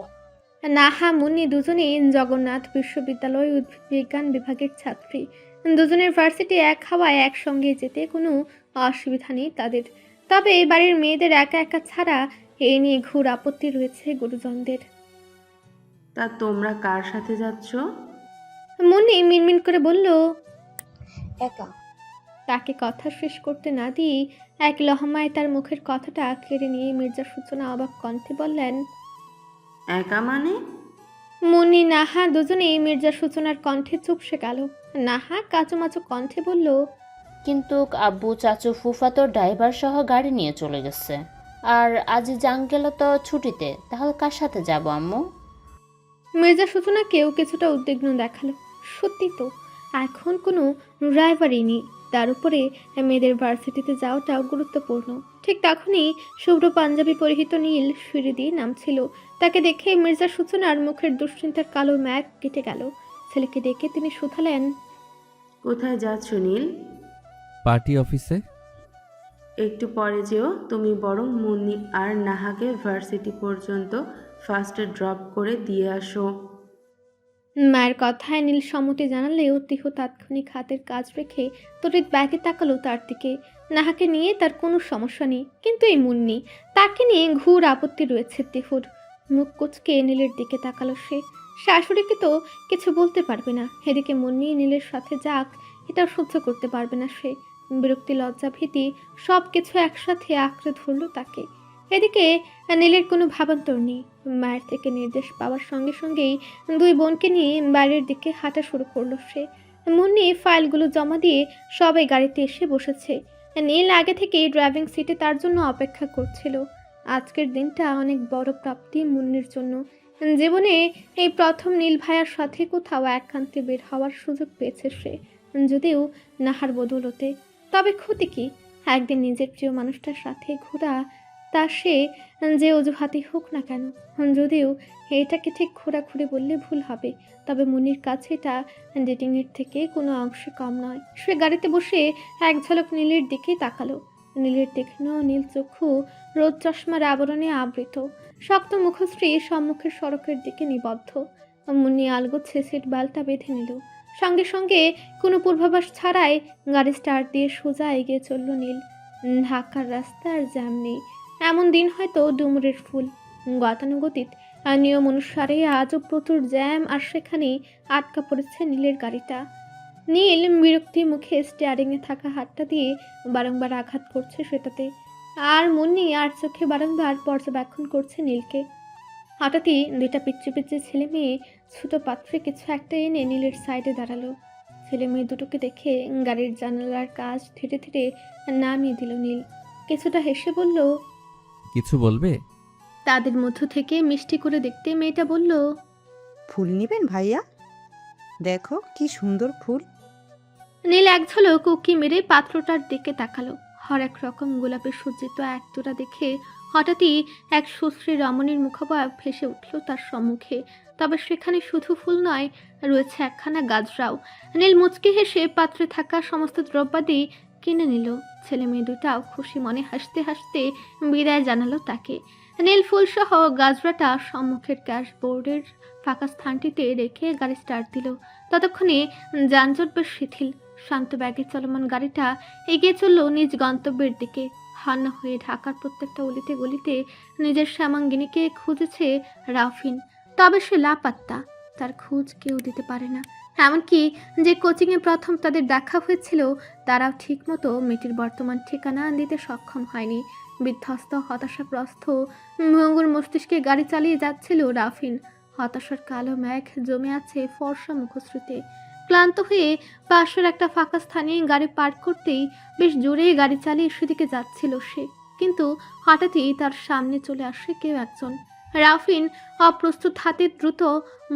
নাহা মুন্নি দুজনেই জগন্নাথ বিশ্ববিদ্যালয় উদ্ভিদ বিজ্ঞান বিভাগের ছাত্রী। দুজনের ভার্সিটি এক হাওয়ায় একসঙ্গে যেতে কোনো অসুবিধা নেই তাদের। তবে বাড়ির মেয়েদের একা একা ছাড়া এই নিয়ে ঘোর আপত্তি রয়েছে গুরুজনদের। তা তোমরা কার সাথে যাচ্ছ? মুন্নি মিনমিন করে বলল, একা। তাকে কথা শেষ করতে না দিয়ে এক লহমায় তার মুখের কথাটা কেড়ে নিয়ে মির্জা সূচনা অবাক কণ্ঠে বললেন, একা মানে? মুন্নি নাহা দুজনেই মির্জা সূচনার কণ্ঠে চুপসে গেল। নাহা কাচুমাচু কণ্ঠে বলল, কিন্তু আব্বু, চাচু, ফুফা তো ড্রাইভার সহ গাড়ি নিয়ে চলে গেছে। আর আজ জাঙ্গেল তো ছুটিতে, তাহলে কার সাথে যাব আম্মু? মির্জা সূচনা কেউ কিছুটা উদ্বিগ্ন দেখালো। সত্যি তো, এখন কোনো ড্রাইভারই নেই। তার উপরে মেয়েদের ভার্সিটিতে যাওয়াটাও গুরুত্বপূর্ণ। ঠিক তখনই শুভ্র পাঞ্জাবি পরিহিত নীল সিঁড়ি দিয়ে নামছিল। তাকে দেখে মির্জা সূচনার মুখের দুশ্চিন্তার কালো ম্যাগ কেটে গেল। ছেলেকে ডেকে তিনি শুধালেন, কোথায় যাচ্ছ নীল? পার্টি অফিসে। একটু পরে যেও, তুমি বরং মুন্নি আর নাহাকে ভার্সিটি পর্যন্ত ফার্স্টে ড্রপ করে দিয়ে আসো। মায়ের কথায় নীল সম্মতি জানালেও তিহু তাৎক্ষণিক হাতের কাজ রেখে তড়িৎ ব্যাগে তাকালো তার দিকে। নাহাকে নিয়ে তার কোনো সমস্যা নেই, কিন্তু এই মুন্নি, তাকে নিয়ে ঘোর আপত্তি রয়েছে তিহুর। মুখ কুচকে নীলের দিকে তাকালো সে। শাশুড়িকে তো কিছু বলতে পারবে না, এদিকে মুন্নি নীলের সাথে যাক এটাও সহ্য করতে পারবে না সে। বিরক্তি, লজ্জা, ভীতি সব কিছু একসাথে আঁকড়ে ধরলো তাকে। এদিকে নীলের কোনো ভাবান্তর নেই। মায়ের থেকে নির্দেশ পাওয়ার সঙ্গে সঙ্গেই দুই বোনকে নিয়ে বাইরের দিকে হাঁটা শুরু করলো সে। মুন্নি ফাইলগুলো জমা দিয়ে সবাই গাড়িতে এসে বসেছে। নীল আগে থেকেই ড্রাইভিং সিটে তার জন্য অপেক্ষা করছিল। আজকের দিনটা অনেক বড় প্রাপ্তি মুন্নির জন্য। জীবনে এই প্রথম নীল ভাইয়ার সাথে কোথাও একান্তে বের হওয়ার সুযোগ পেয়েছে সে, যদিও নাহার বদৌলতে। তবে ক্ষতি কি? একদিন নিজের প্রিয় মানুষটার সাথে ঘোরা, তা সে যে অজুহাতে হোক না কেন। যদিও এটাকে ঠিক ঘোরাঘুরি বললে ভুল হবে, তবে মুনির কাছে এটা ডেটিংয়ের থেকে কোনো অংশে কম নয়। সে গাড়িতে বসে এক ঝলক নীলের দিকে তাকালো। নীলের তীক্ষ্ণ নীল চক্ষু রোদ চশমার আবরণে আবৃত, শক্ত মুখশ্রী সম্মুখের সড়কের দিকে নিবদ্ধ। মুন্নি আলগোছে সিট বেল্টটা বেঁধে নিল। সঙ্গে সঙ্গে কোনো পূর্বাভাস ছাড়াই গাড়ি স্টার্ট দিয়ে সোজা এগিয়ে চলল নীল। ঢাকার রাস্তার জ্যাম নেই, এমন দিন হয়তো ডুমুরের ফুল। গতানুগতিক নিয়ম অনুসারে আজও প্রচুর জ্যাম, আর সেখানে আটকা পড়েছে নীলের গাড়িটা। নীল বিরক্তি মুখে স্টিয়ারিংয়ে থাকা হাতটা দিয়ে বারংবার আঘাত করছে সেটাতে, আর মুন্নি আর চোখে বারংবার পর্যবেক্ষণ করছে নীলকে। হঠাৎই দুইটা পিচ্ছি পিচ্ছি ছেলে মেয়ে ছোট পাত্রে কিছু একটা এনে নীলের সাইডে দাঁড়ালো। ছেলে মেয়ে দুটোকে দেখে গাড়ির জানালার কাজ ধীরে ধীরে নামিয়ে দিল নীল। কিছুটা হেসে বলল, কিছু বলবে? তাদের মধ্য থেকে মিষ্টি করে দেখতে মেয়েটা বলল, ফুল নেবেন ভাইয়া? দেখো কি সুন্দর ফুল। নীল এক ঝলক উকি মেরে পাত্রটার দিকে তাকালো। হরেক রকম গোলাপে সজ্জিত এক তোড়া দেখে হঠাৎই এক সুশ্রী রমণীর মুখভাব ভেসে উঠল তার সম্মুখে। তবে সেখানে শুধু ফুল নয়, রয়েছে একখানা গাজরাও। নীল মুচকি হেসে পাত্রে থাকা সমস্ত দ্রব্যাদি কিনে নিল। ছেলে মেয়ে দুটাও খুশি মনে হাসতে হাসতে বিদায় জানালো তাকে। নীল ফুলসহ গাজরাটা সম্মুখের ক্যাশবোর্ডের ফাঁকা স্থানটিতে রেখে গাড়ি স্টার্ট দিল। ততক্ষণে যানজট বেশ শিথিল। শান্ত ব্যাগে চলমান গাড়িটা এগিয়ে চলল নিজ গন্তব্যের দিকে। হান্না হয়ে ঢাকার প্রত্যেকটা অলিতে গলিতে নিজের শ্যামাঙ্গিনীকে খুঁজেছে রাফিন, তবে সে লাপাত্তা। তার খোঁজ কেউ দিতে পারে না। এমনকি যে কোচিংয়ে প্রথম তাদের দেখা হয়েছিল, তারাও ঠিকমতো মেয়েটির বর্তমান ঠিকানা দিতে সক্ষম হয়নি। বিধ্বস্ত, হতাশাগ্রস্ত ভঙ্গুর মস্তিষ্কে গাড়ি চালিয়ে যাচ্ছিল রাফিন। হতাশার কালো মেঘ জমে আছে ফর্সা মুখশ্রীতে। ক্লান্ত হয়ে পাশের একটা ফাঁকা স্থানে গাড়ি পার্ক করতেই বেশ জোরে গাড়ি চালিয়ে সেদিকে যাচ্ছিল সে। কিন্তু হঠাৎই তার সামনে চলে আসে কেউ একজন। রাফিন অপ্রস্তুত হাতে দ্রুত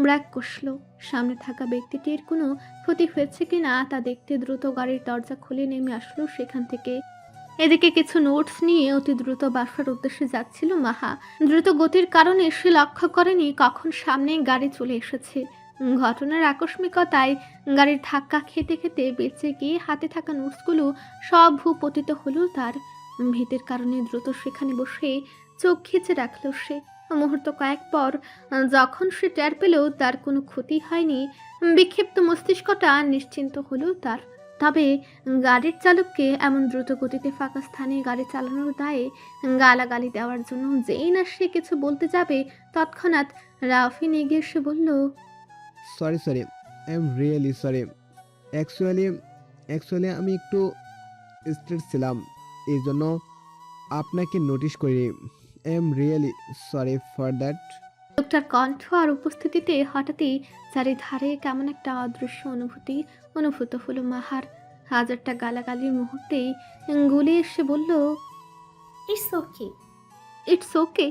ব্রেক কষল। সামনে থাকা ব্যক্তিটির কোনো ক্ষতি হয়েছে কিনা তা দেখতে দ্রুত গাড়ির দরজা খুলে নেমে আসলো সেখান থেকে। এদিকে কিছু নোটস নিয়ে অতি দ্রুত বাসার উদ্দেশ্যে যাচ্ছিল মাহা। দ্রুত গতির কারণে সে লক্ষ্য করেনি কখন সামনে গাড়ি চলে এসেছে। ঘটনার আকস্মিকতায় গাড়ির ধাক্কা খেতে খেতে বেঁচে গিয়ে হাতে থাকা নোটসগুলো সব ভূপতিত হলো তার। ভীতির কারণে দ্রুত সেখানে বসে চোখ খিচে রাখল সে। মুহূর্ত কয়েক পর যখন সে টের পেল তার কোনো ক্ষতি হয়নি, বিক্ষিপ্ত মস্তিষ্কটা নিশ্চিন্ত হলো তার। তবে গাড়ির চালককে এমন দ্রুত গতিতে ফাঁকা স্থানে গাড়ি চালানোর দায়ে গালাগালি দেওয়ার জন্য যেই না সে কিছু বলতে যাবে, তৎক্ষণাৎ রাফিন এগিয়ে এসে বলল, sorry I am really sorry. Actually আমি একটু স্ট্রেস ছিলাম, এই জন্য আপনাকে নোটিশ করিনি। I am really sorry for that. লোকটার কণ্ঠ আর উপস্থিতিতে হঠাৎই চারিধারে কেমন একটা অদৃশ্য অনুভূতি অনুভূত হলো মাহার। হাজারটা গালাগালির মুহূর্তেই গুলি এসে বলল, ইটস ওকে।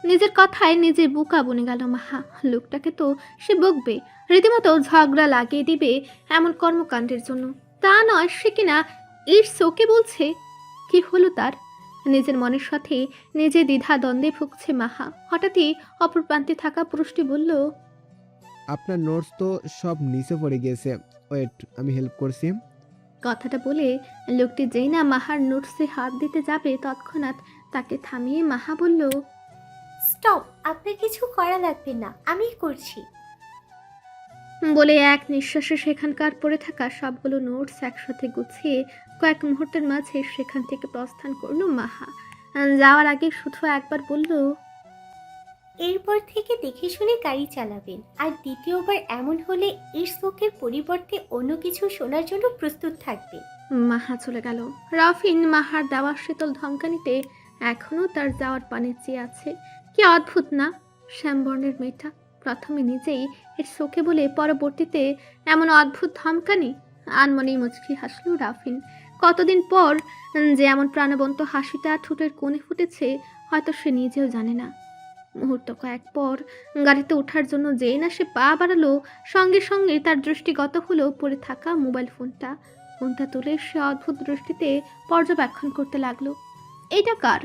নিজের কথায় নিজে বুকা বনে গেল মাহা। লোকটাকে তো সে বকবে, রীতিমতো ঝগড়া লাগিয়ে দিবে এমন কর্মকাণ্ডের জন্য। তা নয়, সে কিনা ইটস ওকে বলছে। কি হলো তার? নিজের মনের সাথে নিজে দ্বিধা দ্বন্দ্বে ভুগছে মাহা। হঠাৎই অপর প্রান্তে থাকা পুরুষটি বলল, আপনার নোটস তো সব নিচে পড়ে গিয়েছে, ওয়েট আমি হেল্প করছি। কথাটা বলে লোকটি যেই না মাহার নোটসে হাত দিতে যাবে, তৎক্ষণাৎ তাকে থামিয়ে মাহা বলল, স্টপ, আপনার কিছু করা লাগবে না, আমি করছি। বলে এক নিঃশ্বাসে সেখানকার পড়ে থাকা সবগুলো নোটস একসাথে গুছিয়ে কয়েক মুহূর্তের মাঝে সেখান থেকে প্রস্থান করলো মাহা। যাওয়ার আগে শুধু একবার বলল, এরপর থেকে দেখে শুনে গাড়ি চালাবেন, আর দ্বিতীয়বার এমন হলে এর শোকের পরিবর্তে অন্য কিছু শোনার জন্য প্রস্তুত থাকবেন। মাহা চলে গেল। রাফিন মাহার দেওয়া শীতল ধমকানিতে এখনও তার যাওয়ার পানে চেয়ে আছে। কি অদ্ভুত না, শ্যামবর্ণের মেয়েটা প্রথমে নিজেই এর শোকে বলে পরবর্তীতে এমন অদ্ভুত ধমকানি। আনমনেই মুচকি হাসল রাফিন। কতদিন পর যে এমন প্রাণবন্ত হাসিটা ঠোঁটের কোণে ফুটেছে হয়তো সে নিজেও জানে না। মুহূর্ত কয়েক পর গাড়িতে ওঠার জন্য যেই না সে পা বাড়ালো, সঙ্গে সঙ্গে তার দৃষ্টিগত হলো পড়ে থাকা মোবাইল ফোনটা। ফোনটা তুলে সে অদ্ভুত দৃষ্টিতে পর্যবেক্ষণ করতে লাগলো। এইটা কার?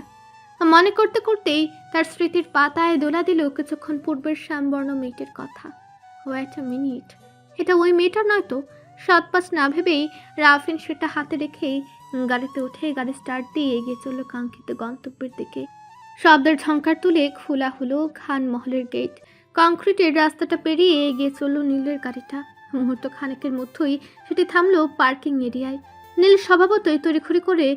মনে করতে করতেই তার স্মৃতির পাতায় দোলা দিল কিছুক্ষণ পূর্বের শ্যামবর্ণ মেয়েটির কথা। ওয়েট আ মিনিট, এটা ওই মেয়েটার নয় তো? সৎপাশ না ভেবেই রাফিন সেটা হাতে রেখেই গাড়িতে উঠে গাড়ি স্টার্ট দিয়ে এগিয়ে চলল কাঙ্ক্ষিত গন্তব্যের দিকে। শব্দের ঝংকার তুলে খোলা হলো খান মহলের গেট। কংক্রিটের রাস্তাটা পেরিয়ে এগিয়ে চলল নীলের গাড়িটা। মুহূর্ত খানেকের মধ্যেই সেটি থামলো পার্কিং এরিয়ায়। নীল স্বভাবতই তড়িঘড়ি করে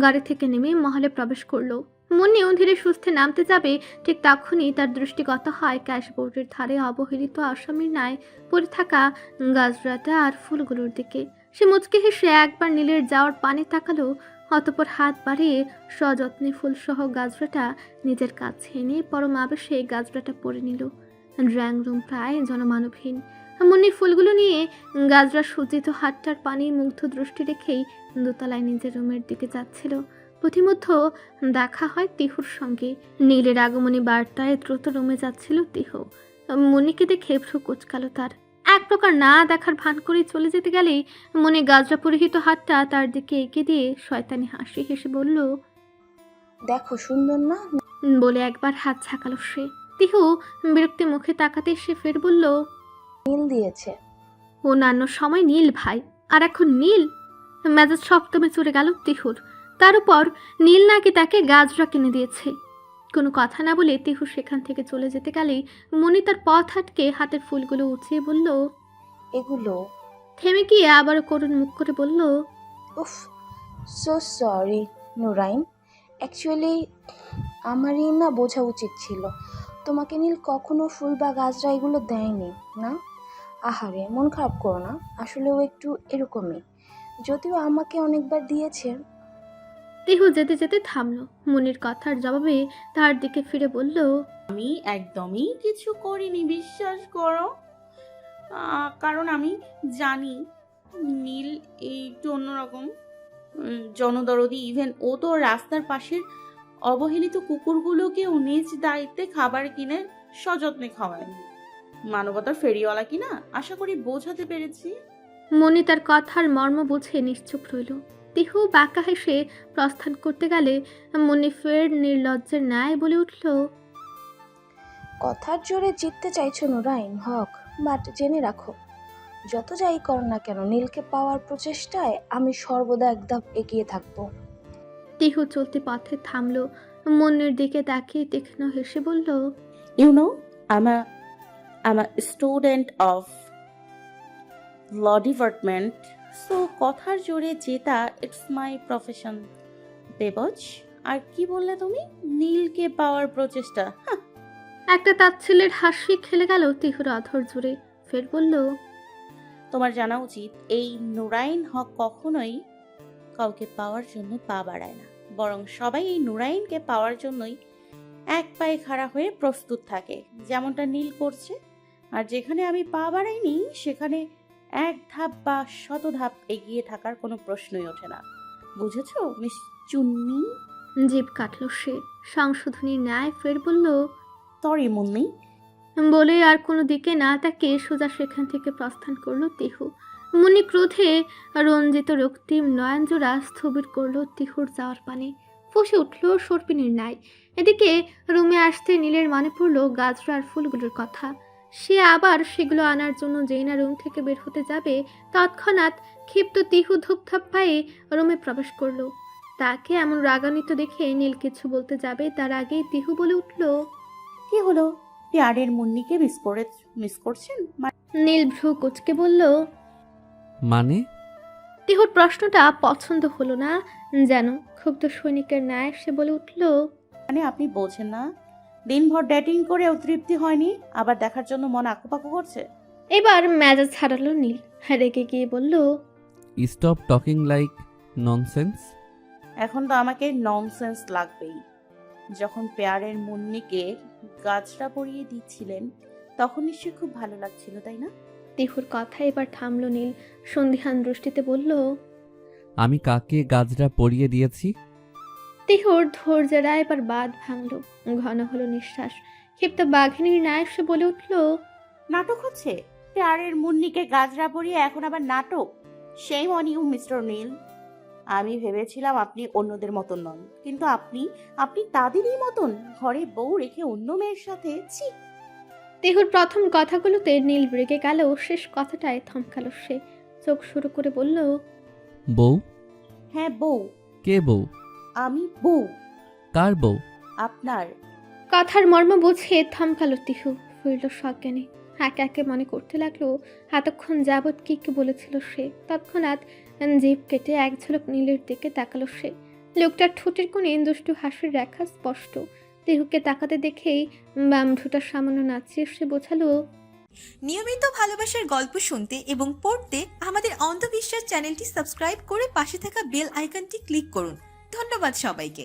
গাড়ি থেকে নেমে মহলে প্রবেশ করলো। মনেও ধীরে সুস্থে নামতে যাবে, ঠিক তখনই তার দৃষ্টিগত হয় ক্যাশবোর্ডের ধারে অবহেলিত আসামির ন্যায় পড়ে থাকা গাজরাটা আর ফুলগুলোর দিকে। সে মুচকে হেসে একবার নীলের যাওয়ার পানে তাকালো, অতঃপর হাত বাড়িয়ে সযত্নে ফুলসহ গাজরাটা নিজের কাছে এনে পরম আবেশে গাজরাটা পরে নিল। ড্রয়িং রুম প্রায় জনমানবহীন। মনে ফুলগুলো নিয়ে গাজরা সজ্জিত হাতটার পানি মুগ্ধ দৃষ্টি রেখেই দোতলায় নিজের রুমের দিকে যাচ্ছিল। প্রতিমধ্য দেখা হয় তিহুর সঙ্গে। নীলের আগমনী বার্তায় দ্রুত রুমে যাচ্ছিল তিহু। মনিকে দেখে ভ্রু কুচকালো তার। এক প্রকার না দেখার ভান করে চলে যেতে গেলেই মনে গাজরা পরিহিত হাতটা তার দিকে এগিয়ে দিয়ে শয়তানি হাসি হেসে বলল, দেখো সুন্দর না? বলে একবার হাত ঝাঁকালো সে। তিহু বিরক্তি মুখে তাকাতে সে ফের বলল, নীল দিয়েছে। অন্যান্য সময় নীল ভাই, আর এখন নীল? মেজাজ সপ্তমে চড়ে গেল তিহুর। তার উপর নীল নাকি তাকে গাজরা কিনে দিয়েছে। কোনো কথা না বলে তিহু সেখান থেকে চলে যেতে গেলেই মনি তার পথ আটকে হাতের ফুলগুলো উঁচিয়ে বলল, এগুলো? থেমে গিয়ে আবারও করুণ মুখ করে বলল, উফ, সো সরি নুরাইন, অ্যাকচুয়ালি আমারই না বোঝা উচিত ছিল। তোমাকে নীল কখনো ফুল বা গাজরা এগুলো দেয়নি না। আহারে, মন খারাপ করো না, আসলে ও একটু এরকমই, যদিও আমাকে অনেকবার দিয়েছে। তিহু যেতে যেতে থামলো। মনির কথার জবাবে তার দিকে ফিরে বলল, আমি একদমই কিছু করিনি, বিশ্বাস করো। কারণ আমি জানি নীল একটু অন্যরকম, জনদরদি। ইভেন ও তো রাস্তার পাশের অবহেলিত কুকুরগুলোকেও নিজ দায়িত্বে খাবার কিনে সযত্নে খাওয়ায়। মানবতার ফেরিওয়ালা কিনা, আশা করি বোঝাতে পেরেছি। মনি তার কথার মর্ম বুঝে নিশ্চুপ রইল। তিহু বাঁকা হেসে প্রস্থান করতে গেলে মনি ফের নির্লজ্জের ন্যায় বলে উঠল, কথার জোরে জিততে চাইছো নুরাইন হক, বাট জেনে রাখো, যত যাই করো না কেন নীলকে পাওয়ার প্রচেষ্টায় আমি সর্বদা একদম এগিয়ে থাকবো। তিহু চলতে পথে থামলো। মনির দিকে তাকিয়ে তীক্ষ্ণ হেসে বলল, you know, I'm a student of law department, so কথার জোরে জেতা ইটস মাই প্রফেশন। দেবজ, আর কি বললে তুমি? নীলকে পাওয়ার প্রচেষ্টা? একটা তাচ্ছিল্যের হাসি খেলে গেল তিহুর অধর জুড়ে। ফের বলল, তোমার জানা উচিত এই নুরাইন হক কখনোই কাউকে পাওয়ার জন্য পা বাড়ায় না, বরং সবাই এই নুরাইনকে পাওয়ার জন্যই এক পায়ে খাড়া হয়ে প্রস্তুত থাকে, যেমনটা নীল করছে। আর যেখানে আমি পা বাড়াইনি সেখানে এক ধাপ বা শত ধাপ এগিয়ে থাকার কোনো প্রশ্নই ওঠে না। বুঝেছো মিস চুন্নি? জিভ কাটল সে। সংশোধনীর ন্যায় ফের বলল, সরি মুন্নি, বলে আর কোনো দিকে না তাকিয়ে সোজা সেখান থেকে প্রস্থান করলো তিহু। মুনি ক্রোধে রঞ্জিত রক্তিম নয়নজোড়া স্থবির করলো তিহুর যাওয়ার পানে। ফুঁসে উঠল সর্পিনীর ন্যায়। এদিকে রুমে আসতে নীলের মনে পড়লো গাজরা আর ফুলগুলোর কথা। সে আবার সেগুলো আনার জন্য যেই না রুম থেকে বের হতে যাবে, তৎক্ষণাৎ ক্ষিপ্ত তিহু ধূপধাপ পায়ে রুমে প্রবেশ করলো। তাকে এমন রাগান্বিত দেখে নীল কিছু বলতে যাবে তার আগেই তিহু বলে উঠল, কি হলো? প্যারের মুন্নিকে মিস করছেন? নীল ভ্রু কুচকে বলল। মানে? তিহুর প্রশ্নটা পছন্দ হলো না, যেন ক্ষুব্ধ সৈনিকের ন্যায় সে বলে উঠল। মানে আপনি বোঝেন না, দিনভর ডেটিং করেও তৃপ্তি হয়নি, আবার দেখার জন্য মন আঁকুপাকু করছে। এবার মেজাজ ছাড়ালো নীল, রেগে গিয়ে বলল। Stop talking like nonsense. এখন তো আমাকে ননসেন্স লাগবেই। যখন পেয়ারের মুন্নিকে গাছটা পরিয়ে দিচ্ছিলেন তখন নিশ্চয়ই খুব ভালো লাগছিল, তাই না? তিহুর কথা এবার থামলো নীল, সন্ধিহান দৃষ্টিতে বলল। আমি কাকে গাজরা পরিয়ে দিয়েছি? তিহুর ধৈর্যেরা এবার বাঁধ ভাঙল, ঘন হলো নিঃশ্বাস। ক্ষিপ্ত বাঘিনীর ন্যায় সে বলে উঠল। নাটক হচ্ছে? পেয়ারের মুন্নিকে গাজরা পরিয়ে এখন আবার নাটক? সেই অন ইউ মিস্টার নীল। আমি ভেবেছিলাম আপনি অন্যদের মতন নন, কিন্তু আপনি তাদেরই মতন, ঘরে বউ রেখে অন্য মেয়ের সাথে। ছি! তিহুর প্রথম কথাগুলোতে নীল রেগে গেল, শেষ কথাটায় থমকালো সে, চোখ শুরু করে বলল। বউ? হ্যাঁ বউ। কে বউ? আমি বউ। কার বউ? আপনার। কথার মর্ম বুঝে থমকালো তিহু, ফিরল সজ্ঞানে। একে একে মনে করতে লাগলো এতক্ষণ যাবৎ কি কি বলেছিল সে। তৎক্ষণাৎ জিভ কেটে এক ঝলক নীলের দিকে তাকালো সে। লোকটার ঠোঁটের কোণে দুষ্টু হাসির রেখা স্পষ্ট। তিহুকে তাকাতে দেখেই বাম ঠোঁটা সামান্য নাচিয়ে সে বোঝালো। নিয়মিত ভালোবাসার গল্প শুনতে এবং পড়তে আমাদের অন্ধবিশ্বাস চ্যানেলটি সাবস্ক্রাইব করে পাশে থাকা বেল আইকনটি ক্লিক করুন। ধন্যবাদ সবাইকে।